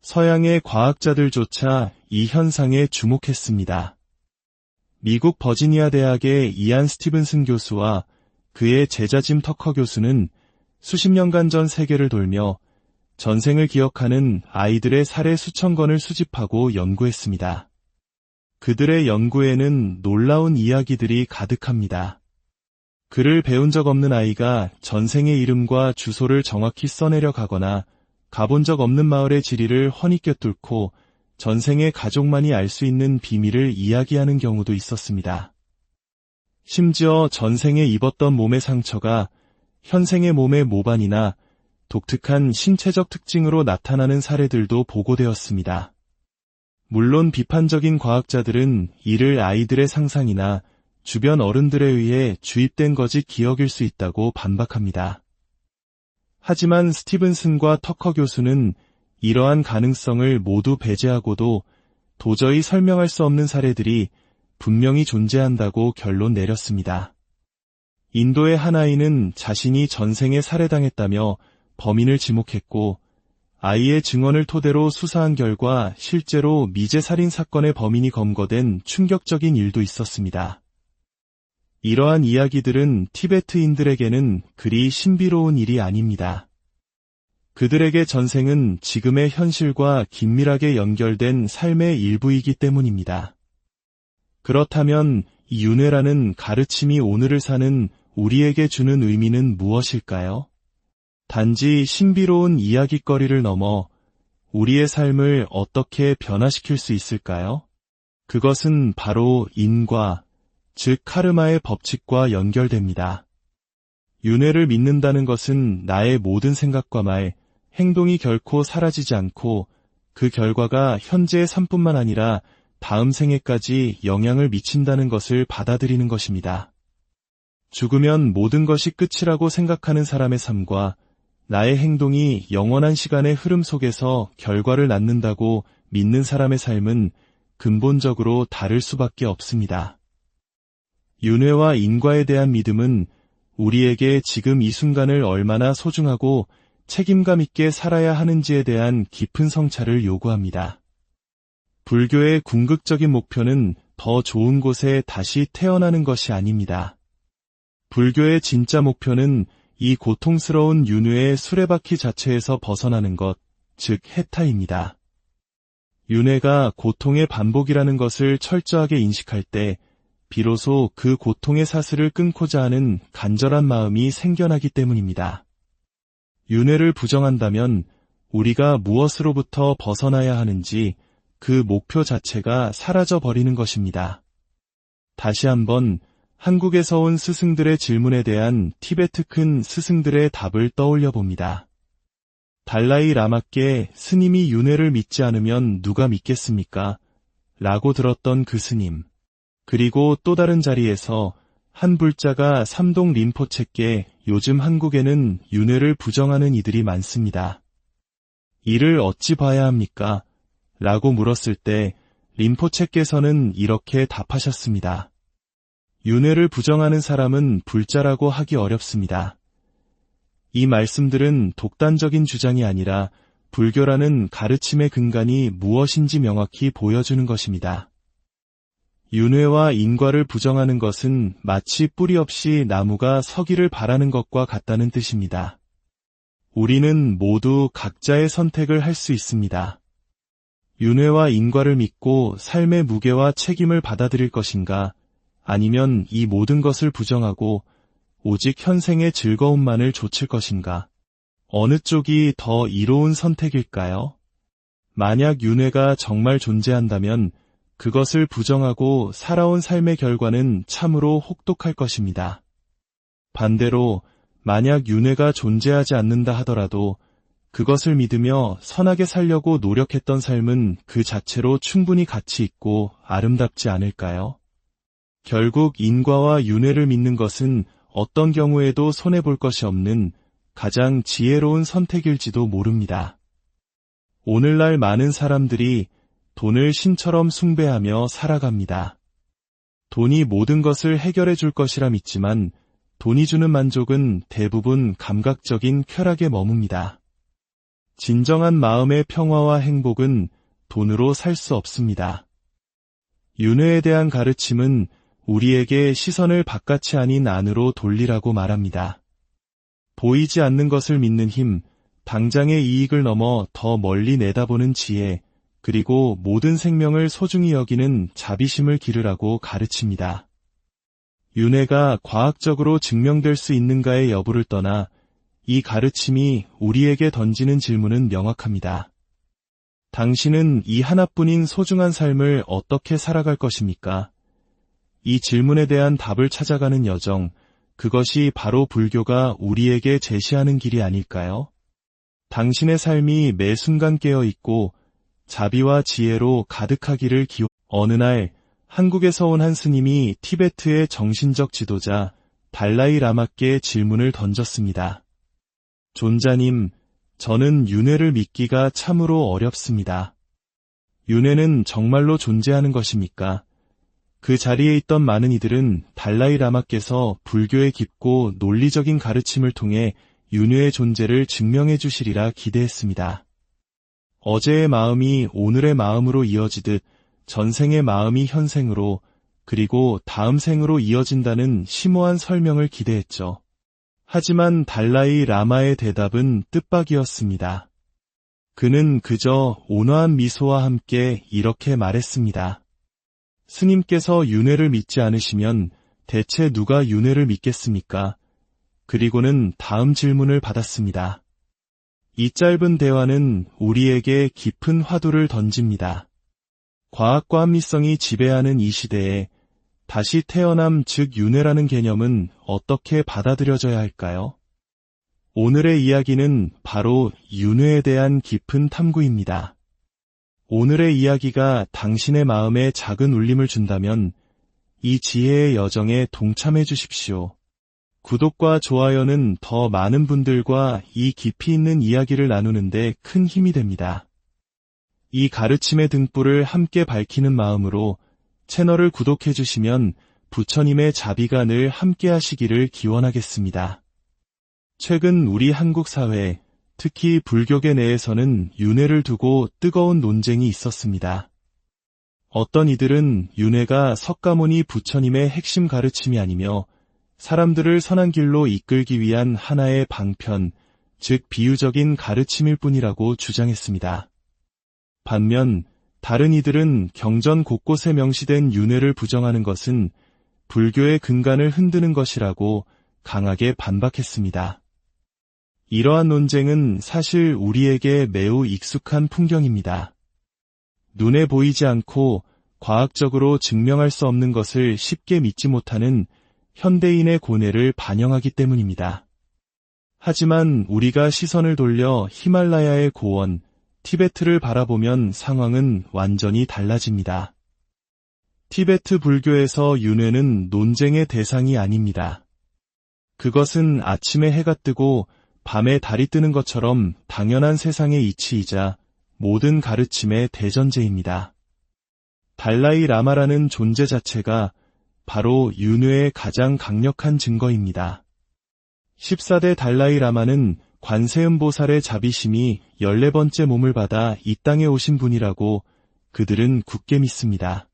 서양의 과학자들조차 이 현상에 주목했습니다. 미국 버지니아 대학의 이안 스티븐슨 교수와 그의 제자 짐 터커 교수는 수십 년간 전 세계를 돌며 전생을 기억하는 아이들의 사례 수천 건을 수집하고 연구했습니다. 그들의 연구에는 놀라운 이야기들이 가득합니다. 글을 배운 적 없는 아이가 전생의 이름과 주소를 정확히 써내려 가거나 가본 적 없는 마을의 지리를 훤히 꿰뚫고 전생의 가족만이 알 수 있는 비밀을 이야기하는 경우도 있었습니다. 심지어 전생에 입었던 몸의 상처가 현생의 몸의 모반이나 독특한 신체적 특징으로 나타나는 사례들도 보고되었습니다. 물론 비판적인 과학자들은 이를 아이들의 상상이나 주변 어른들에 의해 주입된 거짓 기억일 수 있다고 반박합니다. 하지만 스티븐슨과 터커 교수는 이러한 가능성을 모두 배제하고도 도저히 설명할 수 없는 사례들이 분명히 존재한다고 결론 내렸습니다. 인도의 한 아이는 자신이 전생에 살해당했다며 범인을 지목했고, 아이의 증언을 토대로 수사한 결과 실제로 미제 살인 사건의 범인이 검거된 충격적인 일도 있었습니다. 이러한 이야기들은 티베트인들에게는 그리 신비로운 일이 아닙니다. 그들에게 전생은 지금의 현실과 긴밀하게 연결된 삶의 일부이기 때문입니다. 그렇다면 이 윤회라는 가르침이 오늘을 사는 우리에게 주는 의미는 무엇일까요? 단지 신비로운 이야깃거리를 넘어 우리의 삶을 어떻게 변화시킬 수 있을까요? 그것은 바로 인과, 즉 카르마의 법칙과 연결됩니다. 윤회를 믿는다는 것은 나의 모든 생각과 말, 행동이 결코 사라지지 않고 그 결과가 현재의 삶뿐만 아니라 다음 생에까지 영향을 미친다는 것을 받아들이는 것입니다. 죽으면 모든 것이 끝이라고 생각하는 사람의 삶과 나의 행동이 영원한 시간의 흐름 속에서 결과를 낳는다고 믿는 사람의 삶은 근본적으로 다를 수밖에 없습니다. 윤회와 인과에 대한 믿음은 우리에게 지금 이 순간을 얼마나 소중하고 책임감 있게 살아야 하는지에 대한 깊은 성찰을 요구합니다. 불교의 궁극적인 목표는 더 좋은 곳에 다시 태어나는 것이 아닙니다. 불교의 진짜 목표는 이 고통스러운 윤회의 수레바퀴 자체에서 벗어나는 것, 즉 해탈입니다. 윤회가 고통의 반복이라는 것을 철저하게 인식할 때 비로소 그 고통의 사슬을 끊고자 하는 간절한 마음이 생겨나기 때문입니다. 윤회를 부정한다면 우리가 무엇으로부터 벗어나야 하는지 그 목표 자체가 사라져 버리는 것입니다. 다시 한번 한국에서 온 스승들의 질문에 대한 티베트 큰 스승들의 답을 떠올려 봅니다. 달라이 라마께 스님이 윤회를 믿지 않으면 누가 믿겠습니까? 라고 들었던 그 스님. 그리고 또 다른 자리에서 한 불자가 삼동 림포체께 요즘 한국에는 윤회를 부정하는 이들이 많습니다. 이를 어찌 봐야 합니까? 라고 물었을 때 림포체께서는 이렇게 답하셨습니다. 윤회를 부정하는 사람은 불자라고 하기 어렵습니다. 이 말씀들은 독단적인 주장이 아니라 불교라는 가르침의 근간이 무엇인지 명확히 보여주는 것입니다. 윤회와 인과를 부정하는 것은 마치 뿌리 없이 나무가 서기를 바라는 것과 같다는 뜻입니다. 우리는 모두 각자의 선택을 할 수 있습니다. 윤회와 인과를 믿고 삶의 무게와 책임을 받아들일 것인가, 아니면 이 모든 것을 부정하고 오직 현생의 즐거움만을 좇을 것인가? 어느 쪽이 더 이로운 선택일까요? 만약 윤회가 정말 존재한다면 그것을 부정하고 살아온 삶의 결과는 참으로 혹독할 것입니다. 반대로 만약 윤회가 존재하지 않는다 하더라도 그것을 믿으며 선하게 살려고 노력했던 삶은 그 자체로 충분히 가치 있고 아름답지 않을까요? 결국 인과와 윤회를 믿는 것은 어떤 경우에도 손해볼 것이 없는 가장 지혜로운 선택일지도 모릅니다. 오늘날 많은 사람들이 돈을 신처럼 숭배하며 살아갑니다. 돈이 모든 것을 해결해 줄 것이라 믿지만 돈이 주는 만족은 대부분 감각적인 쾌락에 머뭅니다. 진정한 마음의 평화와 행복은 돈으로 살 수 없습니다. 윤회에 대한 가르침은 우리에게 시선을 바깥이 아닌 안으로 돌리라고 말합니다. 보이지 않는 것을 믿는 힘, 당장의 이익을 넘어 더 멀리 내다보는 지혜, 그리고 모든 생명을 소중히 여기는 자비심을 기르라고 가르칩니다. 윤회가 과학적으로 증명될 수 있는가의 여부를 떠나 이 가르침이 우리에게 던지는 질문은 명확합니다. 당신은 이 하나뿐인 소중한 삶을 어떻게 살아갈 것입니까? 이 질문에 대한 답을 찾아가는 여정, 그것이 바로 불교가 우리에게 제시하는 길이 아닐까요? 당신의 삶이 매 순간 깨어있고 자비와 지혜로 가득하기를 어느 날 한국에서 온 한 스님이 티베트의 정신적 지도자 달라이 라마께 질문을 던졌습니다. 존자님, 저는 윤회를 믿기가 참으로 어렵습니다. 윤회는 정말로 존재하는 것입니까? 그 자리에 있던 많은 이들은 달라이 라마께서 불교의 깊고 논리적인 가르침을 통해 윤회의 존재를 증명해 주시리라 기대했습니다. 어제의 마음이 오늘의 마음으로 이어지듯 전생의 마음이 현생으로 그리고 다음 생으로 이어진다는 심오한 설명을 기대했죠. 하지만 달라이 라마의 대답은 뜻밖이었습니다. 그는 그저 온화한 미소와 함께 이렇게 말했습니다. 스님께서 윤회를 믿지 않으시면 대체 누가 윤회를 믿겠습니까? 그리고는 다음 질문을 받았습니다. 이 짧은 대화는 우리에게 깊은 화두를 던집니다. 과학과 합리성이 지배하는 이 시대에 다시 태어남 즉 윤회라는 개념은 어떻게 받아들여져야 할까요? 오늘의 이야기는 바로 윤회에 대한 깊은 탐구입니다. 오늘의 이야기가 당신의 마음에 작은 울림을 준다면 이 지혜의 여정에 동참해 주십시오. 구독과 좋아요는 더 많은 분들과 이 깊이 있는 이야기를 나누는데 큰 힘이 됩니다. 이 가르침의 등불을 함께 밝히는 마음으로 채널을 구독해 주시면 부처님의 자비가 늘 함께 하시기를 기원하겠습니다. 최근 우리 한국 사회, 특히 불교계 내에서는 윤회를 두고 뜨거운 논쟁이 있었습니다. 어떤 이들은 윤회가 석가모니 부처님의 핵심 가르침이 아니며 사람들을 선한 길로 이끌기 위한 하나의 방편, 즉 비유적인 가르침일 뿐이라고 주장했습니다. 반면 다른 이들은 경전 곳곳에 명시된 윤회를 부정하는 것은 불교의 근간을 흔드는 것이라고 강하게 반박했습니다. 이러한 논쟁은 사실 우리에게 매우 익숙한 풍경입니다. 눈에 보이지 않고 과학적으로 증명할 수 없는 것을 쉽게 믿지 못하는 현대인의 고뇌를 반영하기 때문입니다. 하지만 우리가 시선을 돌려 히말라야의 고원, 티베트를 바라보면 상황은 완전히 달라집니다. 티베트 불교에서 윤회는 논쟁의 대상이 아닙니다. 그것은 아침에 해가 뜨고 밤에 달이 뜨는 것처럼 당연한 세상의 이치이자 모든 가르침의 대전제입니다. 달라이 라마라는 존재 자체가 바로 윤회의 가장 강력한 증거입니다. 14대 달라이 라마는 관세음보살의 자비심이 14번째 몸을 받아 이 땅에 오신 분이라고 그들은 굳게 믿습니다.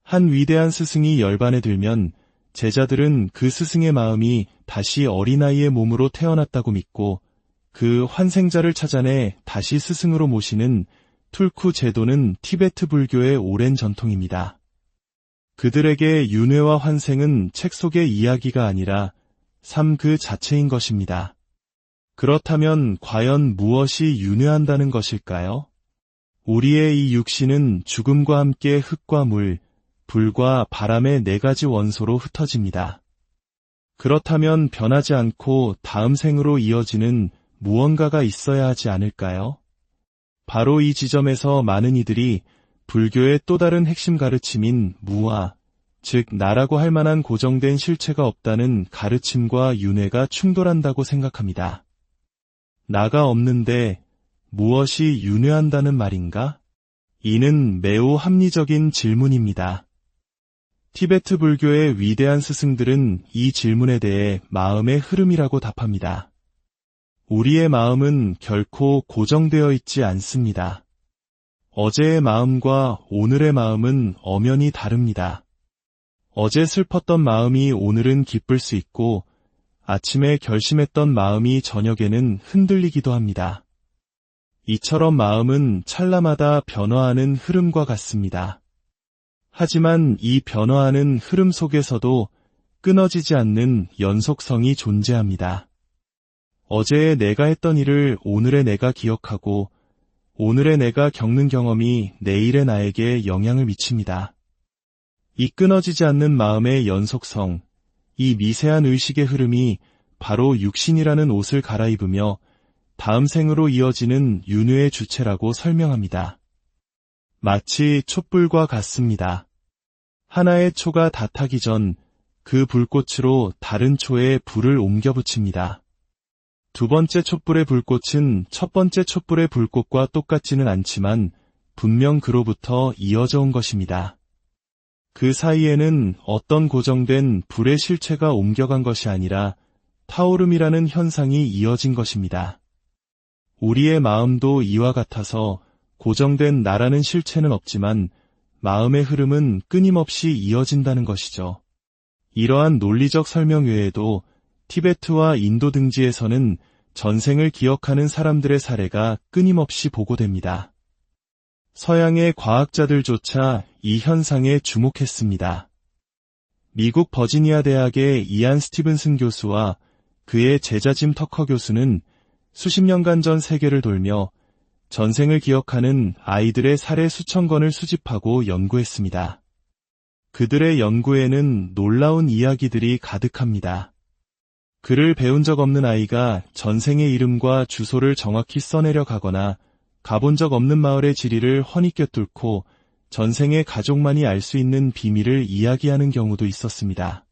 한 위대한 스승이 열반에 들면 제자들은 그 스승의 마음이 다시 어린아이의 몸으로 태어났다고 믿고 그 환생자를 찾아내 다시 스승으로 모시는 툴쿠 제도는 티베트 불교의 오랜 전통입니다. 그들에게 윤회와 환생은 책 속의 이야기가 아니라 삶 그 자체인 것입니다. 그렇다면 과연 무엇이 윤회한다는 것일까요? 우리의 이 육신은 죽음과 함께 흙과 물, 불과 바람의 4가지 원소로 흩어집니다. 그렇다면 변하지 않고 다음 생으로 이어지는 무언가가 있어야 하지 않을까요? 바로 이 지점에서 많은 이들이 불교의 또 다른 핵심 가르침인 무아, 즉 나라고 할 만한 고정된 실체가 없다는 가르침과 윤회가 충돌한다고 생각합니다. 나가 없는데 무엇이 윤회한다는 말인가? 이는 매우 합리적인 질문입니다. 티베트 불교의 위대한 스승들은 이 질문에 대해 마음의 흐름이라고 답합니다. 우리의 마음은 결코 고정되어 있지 않습니다. 어제의 마음과 오늘의 마음은 엄연히 다릅니다. 어제 슬펐던 마음이 오늘은 기쁠 수 있고 아침에 결심했던 마음이 저녁에는 흔들리기도 합니다. 이처럼 마음은 찰나마다 변화하는 흐름과 같습니다. 하지만 이 변화하는 흐름 속에서도 끊어지지 않는 연속성이 존재합니다. 어제의 내가 했던 일을 오늘의 내가 기억하고 오늘의 내가 겪는 경험이 내일의 나에게 영향을 미칩니다. 이 끊어지지 않는 마음의 연속성, 이 미세한 의식의 흐름이 바로 육신이라는 옷을 갈아입으며 다음 생으로 이어지는 윤회의 주체라고 설명합니다. 마치 촛불과 같습니다. 하나의 초가 다 타기 전 그 불꽃으로 다른 초에 불을 옮겨 붙입니다. 두 번째 촛불의 불꽃은 첫 번째 촛불의 불꽃과 똑같지는 않지만 분명 그로부터 이어져 온 것입니다. 그 사이에는 어떤 고정된 불의 실체가 옮겨간 것이 아니라 타오름이라는 현상이 이어진 것입니다. 우리의 마음도 이와 같아서 고정된 나라는 실체는 없지만 마음의 흐름은 끊임없이 이어진다는 것이죠. 이러한 논리적 설명 외에도 티베트와 인도 등지에서는 전생을 기억하는 사람들의 사례가 끊임없이 보고됩니다. 서양의 과학자들조차 이 현상에 주목했습니다. 미국 버지니아 대학의 이안 스티븐슨 교수와 그의 제자 짐 터커 교수는 수십 년간 전 세계를 돌며 전생을 기억하는 아이들의 사례 수천 건을 수집하고 연구했습니다. 그들의 연구에는 놀라운 이야기들이 가득합니다. 글을 배운 적 없는 아이가 전생의 이름과 주소를 정확히 써내려 가거나 가본 적 없는 마을의 지리를 훤히 꿰뚫고 전생의 가족만이 알 수 있는 비밀을 이야기하는 경우도 있었습니다.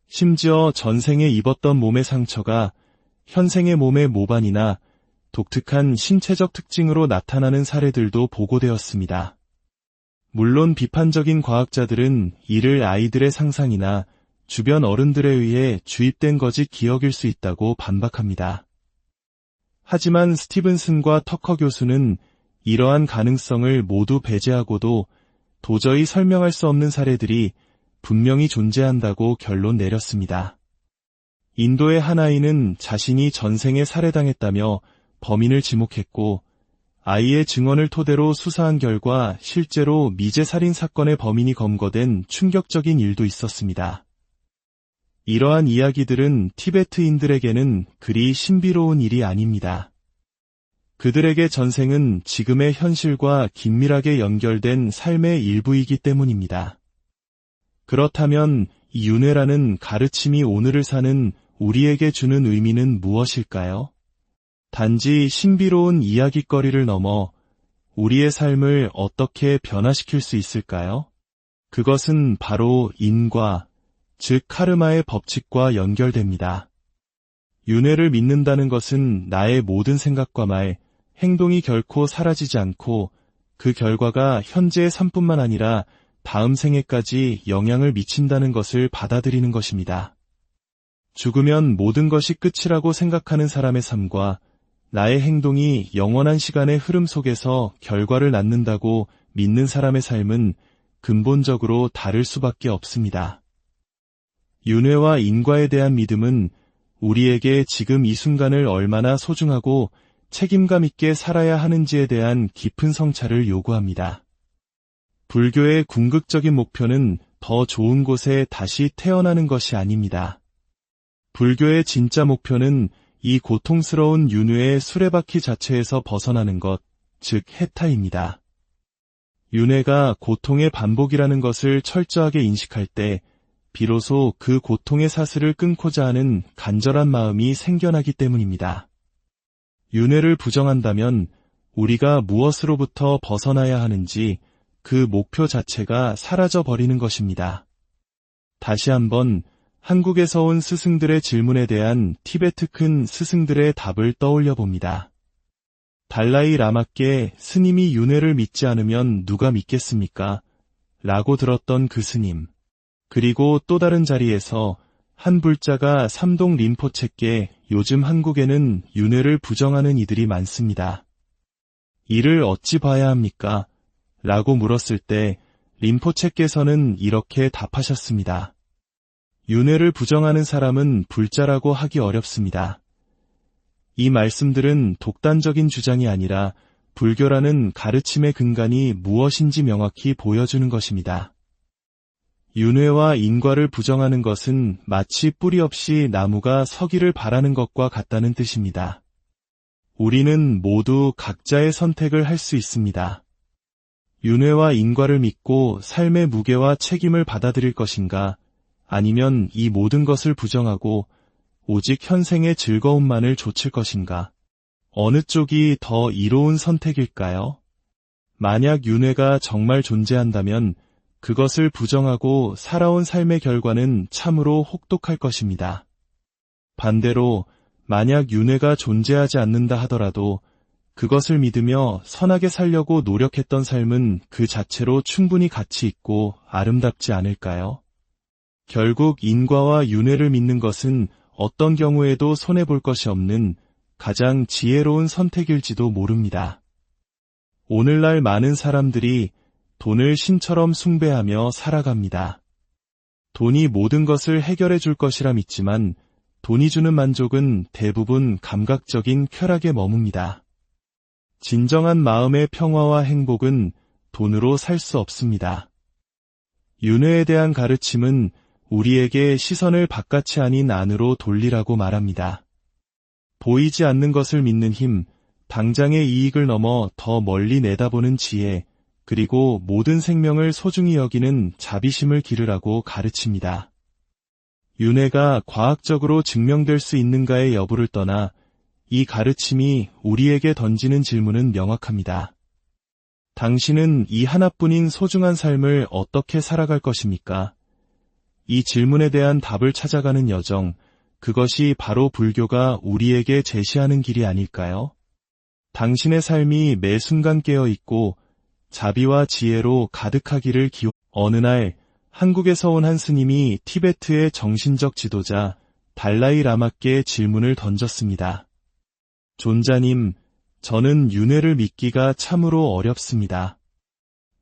심지어 전생에 입었던 몸의 상처가 현생의 몸의 모반이나 독특한 신체적 특징으로 나타나는 사례들도 보고되었습니다. 물론 비판적인 과학자들은 이를 아이들의 상상이나 주변 어른들에 의해 주입된 거짓 기억일 수 있다고 반박합니다. 하지만 스티븐슨과 터커 교수는 이러한 가능성을 모두 배제하고도 도저히 설명할 수 없는 사례들이 분명히 존재한다고 결론 내렸습니다. 인도의 한 아이는 자신이 전생에 살해당했다며 범인을 지목했고 아이의 증언을 토대로 수사한 결과 실제로 미제 살인 사건의 범인이 검거된 충격적인 일도 있었습니다. 이러한 이야기들은 티베트인들에게는 그리 신비로운 일이 아닙니다. 그들에게 전생은 지금의 현실과 긴밀하게 연결된 삶의 일부이기 때문입니다. 그렇다면 이 윤회라는 가르침이 오늘을 사는 우리에게 주는 의미는 무엇일까요? 단지 신비로운 이야깃거리를 넘어 우리의 삶을 어떻게 변화시킬 수 있을까요? 그것은 바로 인과, 즉 카르마의 법칙과 연결됩니다. 윤회를 믿는다는 것은 나의 모든 생각과 말, 행동이 결코 사라지지 않고 그 결과가 현재의 삶뿐만 아니라 다음 생에까지 영향을 미친다는 것을 받아들이는 것입니다. 죽으면 모든 것이 끝이라고 생각하는 사람의 삶과 나의 행동이 영원한 시간의 흐름 속에서 결과를 낳는다고 믿는 사람의 삶은 근본적으로 다를 수밖에 없습니다. 윤회와 인과에 대한 믿음은 우리에게 지금 이 순간을 얼마나 소중하고 책임감 있게 살아야 하는지에 대한 깊은 성찰을 요구합니다. 불교의 궁극적인 목표는 더 좋은 곳에 다시 태어나는 것이 아닙니다. 불교의 진짜 목표는 이 고통스러운 윤회의 수레바퀴 자체에서 벗어나는 것, 즉 해타입니다. 윤회가 고통의 반복이라는 것을 철저하게 인식할 때 비로소 그 고통의 사슬을 끊고자 하는 간절한 마음이 생겨나기 때문입니다. 윤회를 부정한다면 우리가 무엇으로부터 벗어나야 하는지 그 목표 자체가 사라져 버리는 것입니다. 다시 한번 한국에서 온 스승들의 질문에 대한 티베트 큰 스승들의 답을 떠올려 봅니다. 달라이 라마께 스님이 윤회를 믿지 않으면 누가 믿겠습니까? 라고 들었던 그 스님. 그리고 또 다른 자리에서 한 불자가 삼동 림포체께 요즘 한국에는 윤회를 부정하는 이들이 많습니다. 이를 어찌 봐야 합니까? 라고 물었을 때 림포체께서는 이렇게 답하셨습니다. 윤회를 부정하는 사람은 불자라고 하기 어렵습니다. 이 말씀들은 독단적인 주장이 아니라 불교라는 가르침의 근간이 무엇인지 명확히 보여주는 것입니다. 윤회와 인과를 부정하는 것은 마치 뿌리 없이 나무가 서기를 바라는 것과 같다는 뜻입니다. 우리는 모두 각자의 선택을 할 수 있습니다. 윤회와 인과를 믿고 삶의 무게와 책임을 받아들일 것인가, 아니면 이 모든 것을 부정하고 오직 현생의 즐거움만을 좇을 것인가? 어느 쪽이 더 이로운 선택일까요? 만약 윤회가 정말 존재한다면 그것을 부정하고 살아온 삶의 결과는 참으로 혹독할 것입니다. 반대로 만약 윤회가 존재하지 않는다 하더라도 그것을 믿으며 선하게 살려고 노력했던 삶은 그 자체로 충분히 가치 있고 아름답지 않을까요? 결국 인과와 윤회를 믿는 것은 어떤 경우에도 손해볼 것이 없는 가장 지혜로운 선택일지도 모릅니다. 오늘날 많은 사람들이 돈을 신처럼 숭배하며 살아갑니다. 돈이 모든 것을 해결해 줄 것이라 믿지만 돈이 주는 만족은 대부분 감각적인 쾌락에 머뭅니다. 진정한 마음의 평화와 행복은 돈으로 살 수 없습니다. 윤회에 대한 가르침은 우리에게 시선을 바깥이 아닌 안으로 돌리라고 말합니다. 보이지 않는 것을 믿는 힘, 당장의 이익을 넘어 더 멀리 내다보는 지혜, 그리고 모든 생명을 소중히 여기는 자비심을 기르라고 가르칩니다. 윤회가 과학적으로 증명될 수 있는가의 여부를 떠나 이 가르침이 우리에게 던지는 질문은 명확합니다. 당신은 이 하나뿐인 소중한 삶을 어떻게 살아갈 것입니까? 이 질문에 대한 답을 찾아가는 여정, 그것이 바로 불교가 우리에게 제시하는 길이 아닐까요? 당신의 삶이 매 순간 깨어있고 자비와 지혜로 가득하기를 어느 날 한국에서 온 한 스님이 티베트의 정신적 지도자 달라이 라마께 질문을 던졌습니다. 존자님, 저는 윤회를 믿기가 참으로 어렵습니다.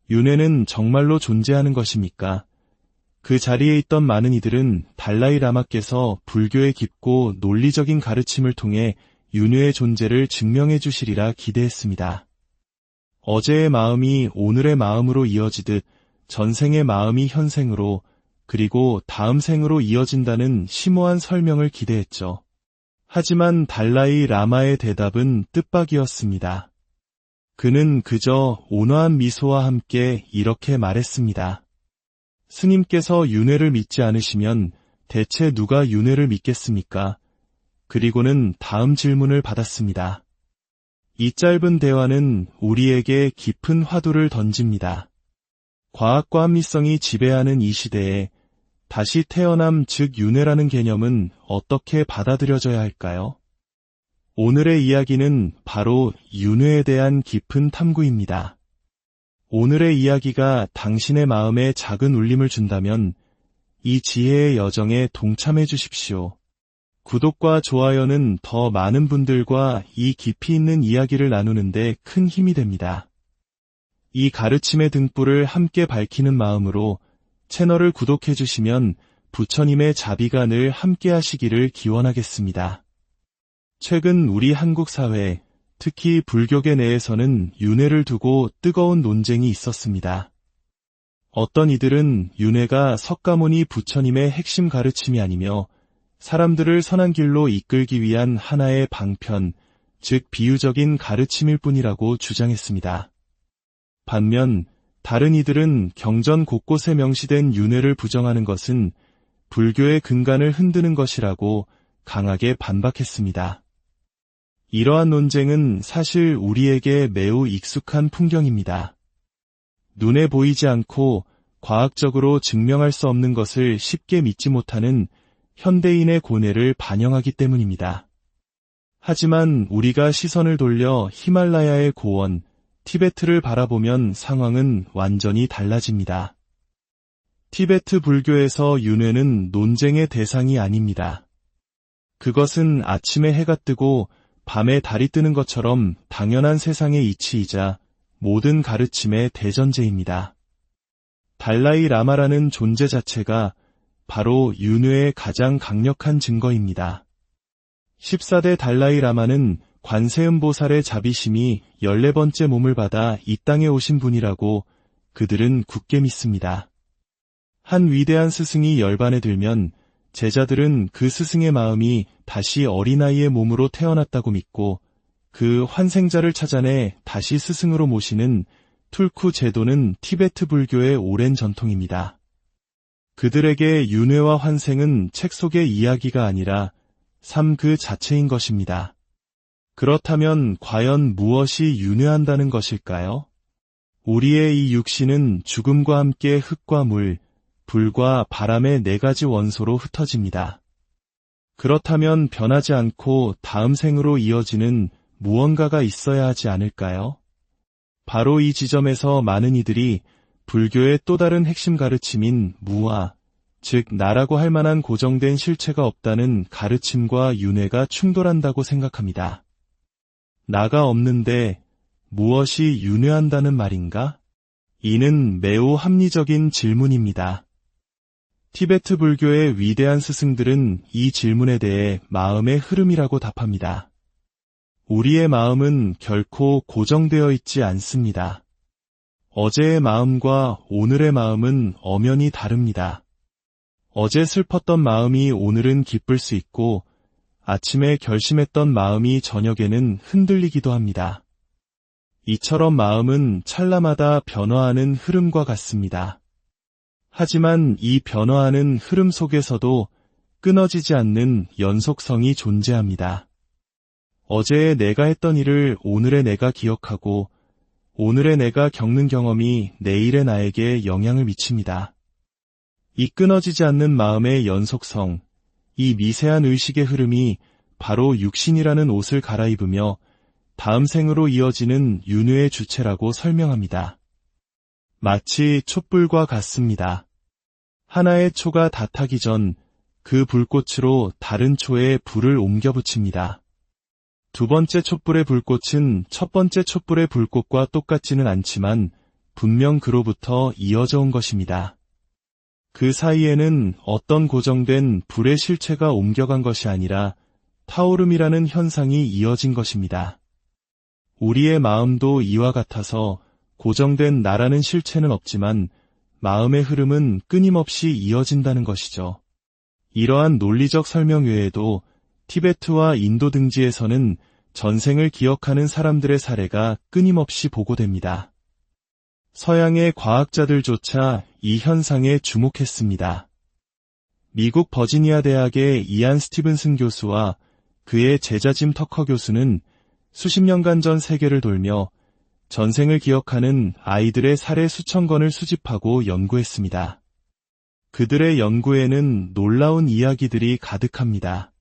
윤회는 정말로 존재하는 것입니까? 그 자리에 있던 많은 이들은 달라이 라마께서 불교의 깊고 논리적인 가르침을 통해 윤회의 존재를 증명해 주시리라 기대했습니다. 어제의 마음이 오늘의 마음으로 이어지듯 전생의 마음이 현생으로 그리고 다음 생으로 이어진다는 심오한 설명을 기대했죠. 하지만 달라이 라마의 대답은 뜻밖이었습니다. 그는 그저 온화한 미소와 함께 이렇게 말했습니다. 스님께서 윤회를 믿지 않으시면 대체 누가 윤회를 믿겠습니까? 그리고는 다음 질문을 받았습니다. 이 짧은 대화는 우리에게 깊은 화두를 던집니다. 과학과 합리성이 지배하는 이 시대에 다시 태어남 즉 윤회라는 개념은 어떻게 받아들여져야 할까요? 오늘의 이야기는 바로 윤회에 대한 깊은 탐구입니다. 오늘의 이야기가 당신의 마음에 작은 울림을 준다면 이 지혜의 여정에 동참해 주십시오. 구독과 좋아요는 더 많은 분들과 이 깊이 있는 이야기를 나누는데 큰 힘이 됩니다. 이 가르침의 등불을 함께 밝히는 마음으로 채널을 구독해 주시면 부처님의 자비가 늘 함께 하시기를 기원하겠습니다. 최근 우리 한국 사회, 특히 불교계 내에서는 윤회를 두고 뜨거운 논쟁이 있었습니다. 어떤 이들은 윤회가 석가모니 부처님의 핵심 가르침이 아니며 사람들을 선한 길로 이끌기 위한 하나의 방편, 즉 비유적인 가르침일 뿐이라고 주장했습니다. 반면 다른 이들은 경전 곳곳에 명시된 윤회를 부정하는 것은 불교의 근간을 흔드는 것이라고 강하게 반박했습니다. 이러한 논쟁은 사실 우리에게 매우 익숙한 풍경입니다. 눈에 보이지 않고 과학적으로 증명할 수 없는 것을 쉽게 믿지 못하는 현대인의 고뇌를 반영하기 때문입니다. 하지만 우리가 시선을 돌려 히말라야의 고원, 티베트를 바라보면 상황은 완전히 달라집니다. 티베트 불교에서 윤회는 논쟁의 대상이 아닙니다. 그것은 아침에 해가 뜨고 밤에 달이 뜨는 것처럼 당연한 세상의 이치이자 모든 가르침의 대전제입니다. 달라이 라마라는 존재 자체가 바로 윤회의 가장 강력한 증거입니다. 14대 달라이 라마는 관세음보살의 자비심이 14번째 몸을 받아 이 땅에 오신 분이라고 그들은 굳게 믿습니다. 한 위대한 스승이 열반에 들면 제자들은 그 스승의 마음이 다시 어린아이의 몸으로 태어났다고 믿고 그 환생자를 찾아내 다시 스승으로 모시는 툴쿠 제도는 티베트 불교의 오랜 전통입니다. 그들에게 윤회와 환생은 책 속의 이야기가 아니라 삶 그 자체인 것입니다. 그렇다면 과연 무엇이 윤회한다는 것일까요? 우리의 이 육신은 죽음과 함께 흙과 물, 불과 바람의 4가지 원소로 흩어집니다. 그렇다면 변하지 않고 다음 생으로 이어지는 무언가가 있어야 하지 않을까요? 바로 이 지점에서 많은 이들이 불교의 또 다른 핵심 가르침인 무아, 즉 나라고 할 만한 고정된 실체가 없다는 가르침과 윤회가 충돌한다고 생각합니다. 나가 없는데 무엇이 윤회한다는 말인가? 이는 매우 합리적인 질문입니다. 티베트 불교의 위대한 스승들은 이 질문에 대해 마음의 흐름이라고 답합니다. 우리의 마음은 결코 고정되어 있지 않습니다. 어제의 마음과 오늘의 마음은 엄연히 다릅니다. 어제 슬펐던 마음이 오늘은 기쁠 수 있고 아침에 결심했던 마음이 저녁에는 흔들리기도 합니다. 이처럼 마음은 찰나마다 변화하는 흐름과 같습니다. 하지만 이 변화하는 흐름 속에서도 끊어지지 않는 연속성이 존재합니다. 어제의 내가 했던 일을 오늘의 내가 기억하고 오늘의 내가 겪는 경험이 내일의 나에게 영향을 미칩니다. 이 끊어지지 않는 마음의 연속성, 이 미세한 의식의 흐름이 바로 육신이라는 옷을 갈아입으며 다음 생으로 이어지는 윤회의 주체라고 설명합니다. 마치 촛불과 같습니다. 하나의 초가 다 타기 전 그 불꽃으로 다른 초에 불을 옮겨 붙입니다. 두 번째 촛불의 불꽃은 첫 번째 촛불의 불꽃과 똑같지는 않지만 분명 그로부터 이어져 온 것입니다. 그 사이에는 어떤 고정된 불의 실체가 옮겨간 것이 아니라 타오름이라는 현상이 이어진 것입니다. 우리의 마음도 이와 같아서 고정된 나라는 실체는 없지만 마음의 흐름은 끊임없이 이어진다는 것이죠. 이러한 논리적 설명 외에도 티베트와 인도 등지에서는 전생을 기억하는 사람들의 사례가 끊임없이 보고됩니다. 서양의 과학자들조차 이 현상에 주목했습니다. 미국 버지니아 대학의 이안 스티븐슨 교수와 그의 제자 짐 터커 교수는 수십 년간 전 세계를 돌며 전생을 기억하는 아이들의 사례 수천 건을 수집하고 연구했습니다. 그들의 연구에는 놀라운 이야기들이 가득합니다.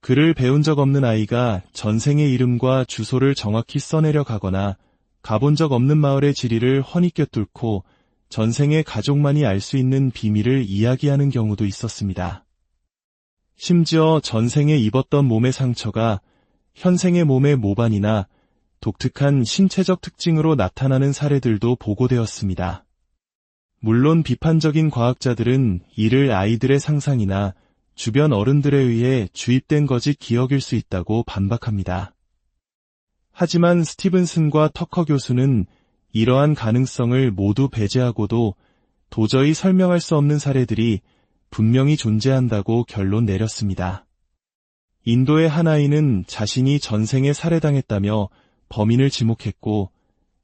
글을 배운 적 없는 아이가 전생의 이름과 주소를 정확히 써내려 가거나 가본 적 없는 마을의 지리를 훤히 꿰뚫고 전생의 가족만이 알 수 있는 비밀을 이야기하는 경우도 있었습니다. 심지어 전생에 입었던 몸의 상처가 현생의 몸의 모반이나 독특한 신체적 특징으로 나타나는 사례들도 보고되었습니다. 물론 비판적인 과학자들은 이를 아이들의 상상이나 주변 어른들에 의해 주입된 거짓 기억일 수 있다고 반박합니다. 하지만 스티븐슨과 터커 교수는 이러한 가능성을 모두 배제하고도 도저히 설명할 수 없는 사례들이 분명히 존재한다고 결론 내렸습니다. 인도의 한 아이는 자신이 전생에 살해당했다며 범인을 지목했고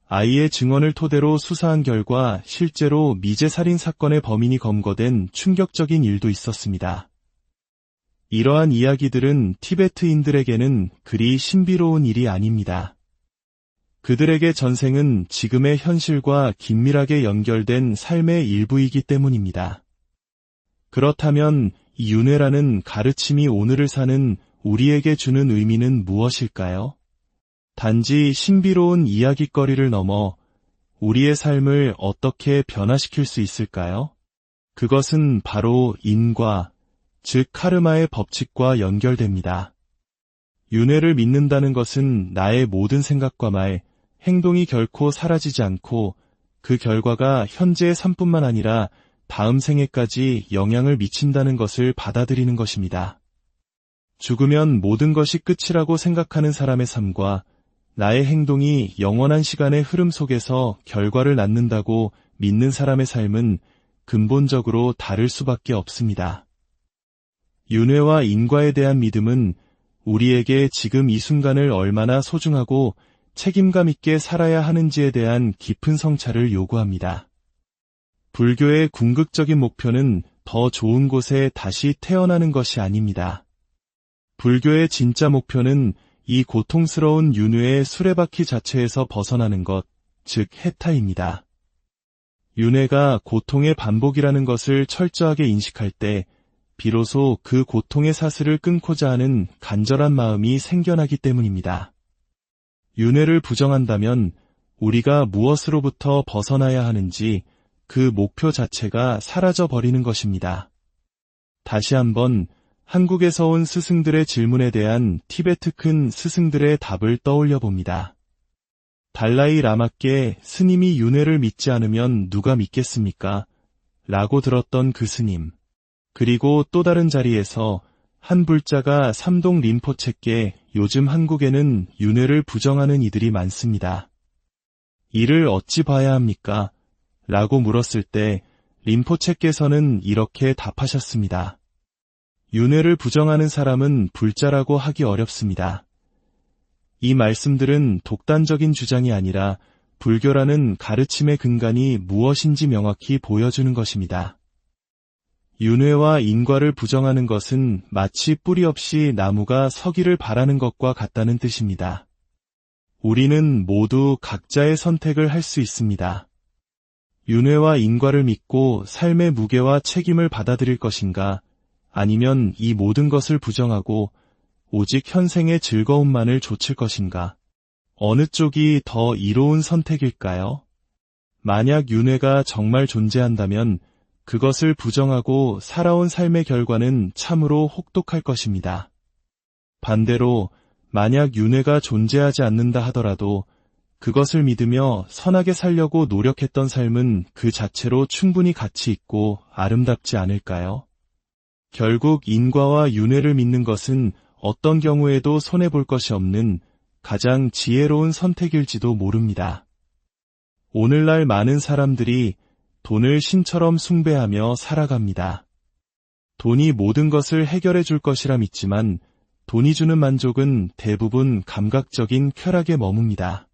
아이의 증언을 토대로 수사한 결과 실제로 미제 살인 사건의 범인이 검거된 충격적인 일도 있었습니다. 이러한 이야기들은 티베트인들에게는 그리 신비로운 일이 아닙니다. 그들에게 전생은 지금의 현실과 긴밀하게 연결된 삶의 일부이기 때문입니다. 그렇다면 이 윤회라는 가르침이 오늘을 사는 우리에게 주는 의미는 무엇일까요? 단지 신비로운 이야깃거리를 넘어 우리의 삶을 어떻게 변화시킬 수 있을까요? 그것은 바로 인과, 즉 카르마의 법칙과 연결됩니다. 윤회를 믿는다는 것은 나의 모든 생각과 말, 행동이 결코 사라지지 않고 그 결과가 현재의 삶뿐만 아니라 다음 생에까지 영향을 미친다는 것을 받아들이는 것입니다. 죽으면 모든 것이 끝이라고 생각하는 사람의 삶과 나의 행동이 영원한 시간의 흐름 속에서 결과를 낳는다고 믿는 사람의 삶은 근본적으로 다를 수밖에 없습니다. 윤회와 인과에 대한 믿음은 우리에게 지금 이 순간을 얼마나 소중하고 책임감 있게 살아야 하는지에 대한 깊은 성찰을 요구합니다. 불교의 궁극적인 목표는 더 좋은 곳에 다시 태어나는 것이 아닙니다. 불교의 진짜 목표는 이 고통스러운 윤회의 수레바퀴 자체에서 벗어나는 것, 즉 해타입니다. 윤회가 고통의 반복이라는 것을 철저하게 인식할 때 비로소 그 고통의 사슬을 끊고자 하는 간절한 마음이 생겨나기 때문입니다. 윤회를 부정한다면 우리가 무엇으로부터 벗어나야 하는지 그 목표 자체가 사라져 버리는 것입니다. 다시 한번 한국에서 온 스승들의 질문에 대한 티베트 큰 스승들의 답을 떠올려 봅니다. 달라이 라마께 스님이 윤회를 믿지 않으면 누가 믿겠습니까? 라고 들었던 그 스님. 그리고 또 다른 자리에서 한 불자가 삼동 림포체께 요즘 한국에는 윤회를 부정하는 이들이 많습니다. 이를 어찌 봐야 합니까? 라고 물었을 때 림포체께서는 이렇게 답하셨습니다. 윤회를 부정하는 사람은 불자라고 하기 어렵습니다. 이 말씀들은 독단적인 주장이 아니라 불교라는 가르침의 근간이 무엇인지 명확히 보여주는 것입니다. 윤회와 인과를 부정하는 것은 마치 뿌리 없이 나무가 서기를 바라는 것과 같다는 뜻입니다. 우리는 모두 각자의 선택을 할 수 있습니다. 윤회와 인과를 믿고 삶의 무게와 책임을 받아들일 것인가, 아니면 이 모든 것을 부정하고 오직 현생의 즐거움만을 좇을 것인가? 어느 쪽이 더 이로운 선택일까요? 만약 윤회가 정말 존재한다면 그것을 부정하고 살아온 삶의 결과는 참으로 혹독할 것입니다. 반대로 만약 윤회가 존재하지 않는다 하더라도 그것을 믿으며 선하게 살려고 노력했던 삶은 그 자체로 충분히 가치 있고 아름답지 않을까요? 결국 인과와 윤회를 믿는 것은 어떤 경우에도 손해볼 것이 없는 가장 지혜로운 선택일지도 모릅니다. 오늘날 많은 사람들이 돈을 신처럼 숭배하며 살아갑니다. 돈이 모든 것을 해결해 줄 것이라 믿지만 돈이 주는 만족은 대부분 감각적인 쾌락에 머뭅니다.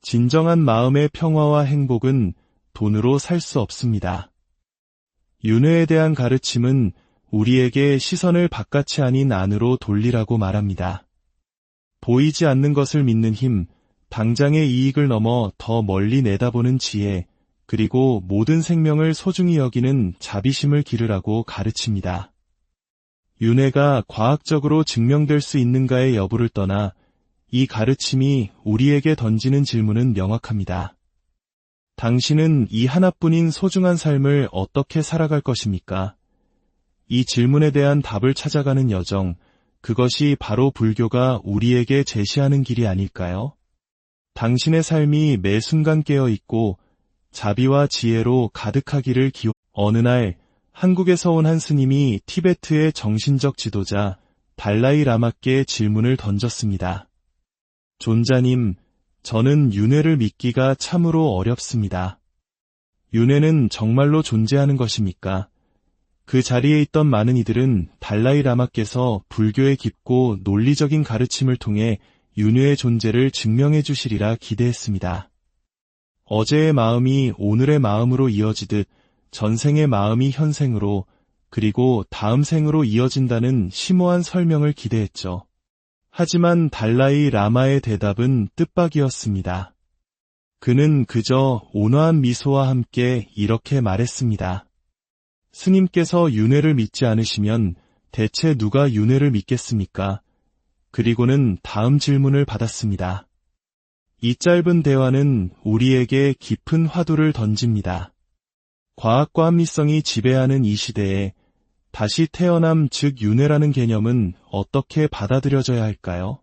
진정한 마음의 평화와 행복은 돈으로 살 수 없습니다. 윤회에 대한 가르침은 우리에게 시선을 바깥이 아닌 안으로 돌리라고 말합니다. 보이지 않는 것을 믿는 힘, 당장의 이익을 넘어 더 멀리 내다보는 지혜, 그리고 모든 생명을 소중히 여기는 자비심을 기르라고 가르칩니다. 윤회가 과학적으로 증명될 수 있는가의 여부를 떠나 이 가르침이 우리에게 던지는 질문은 명확합니다. 당신은 이 하나뿐인 소중한 삶을 어떻게 살아갈 것입니까? 이 질문에 대한 답을 찾아가는 여정, 그것이 바로 불교가 우리에게 제시하는 길이 아닐까요? 당신의 삶이 매 순간 깨어있고 자비와 지혜로 가득하기를 어느 날 한국에서 온 한 스님이 티베트의 정신적 지도자 달라이 라마께 질문을 던졌습니다. 존자님, 저는 윤회를 믿기가 참으로 어렵습니다. 윤회는 정말로 존재하는 것입니까? 그 자리에 있던 많은 이들은 달라이 라마께서 불교의 깊고 논리적인 가르침을 통해 윤회의 존재를 증명해 주시리라 기대했습니다. 어제의 마음이 오늘의 마음으로 이어지듯 전생의 마음이 현생으로 그리고 다음 생으로 이어진다는 심오한 설명을 기대했죠. 하지만 달라이 라마의 대답은 뜻밖이었습니다. 그는 그저 온화한 미소와 함께 이렇게 말했습니다. 스님께서 윤회를 믿지 않으시면 대체 누가 윤회를 믿겠습니까? 그리고는 다음 질문을 받았습니다. 이 짧은 대화는 우리에게 깊은 화두를 던집니다. 과학과 합리성이 지배하는 이 시대에 다시 태어남 즉 윤회라는 개념은 어떻게 받아들여져야 할까요?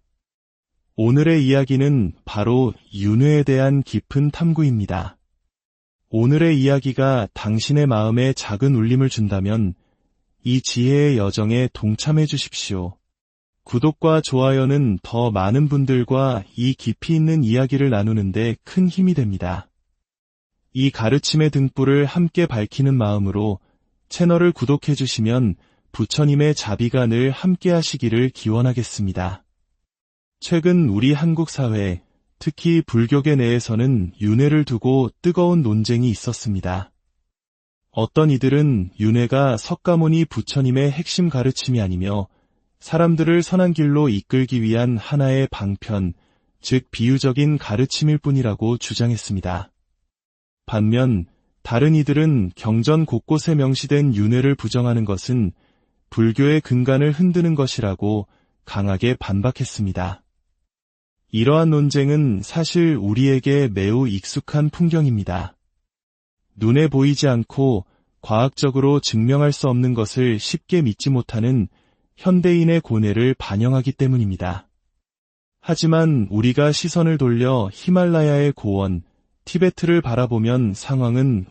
오늘의 이야기는 바로 윤회에 대한 깊은 탐구입니다. 오늘의 이야기가 당신의 마음에 작은 울림을 준다면 이 지혜의 여정에 동참해 주십시오. 구독과 좋아요는 더 많은 분들과 이 깊이 있는 이야기를 나누는데 큰 힘이 됩니다. 이 가르침의 등불을 함께 밝히는 마음으로 채널을 구독해 주시면 부처님의 자비가 늘 함께 하시기를 기원하겠습니다. 최근 우리 한국 사회, 특히 불교계 내에서는 윤회를 두고 뜨거운 논쟁이 있었습니다. 어떤 이들은 윤회가 석가모니 부처님의 핵심 가르침이 아니며 사람들을 선한 길로 이끌기 위한 하나의 방편, 즉 비유적인 가르침일 뿐이라고 주장했습니다. 반면 다른 이들은 경전 곳곳에 명시된 윤회를 부정하는 것은 불교의 근간을 흔드는 것이라고 강하게 반박했습니다. 이러한 논쟁은 사실 우리에게 매우 익숙한 풍경입니다. 눈에 보이지 않고 과학적으로 증명할 수 없는 것을 쉽게 믿지 못하는 현대인의 고뇌를 반영하기 때문입니다. 하지만 우리가 시선을 돌려 히말라야의 고원, 티베트를 바라보면 상황은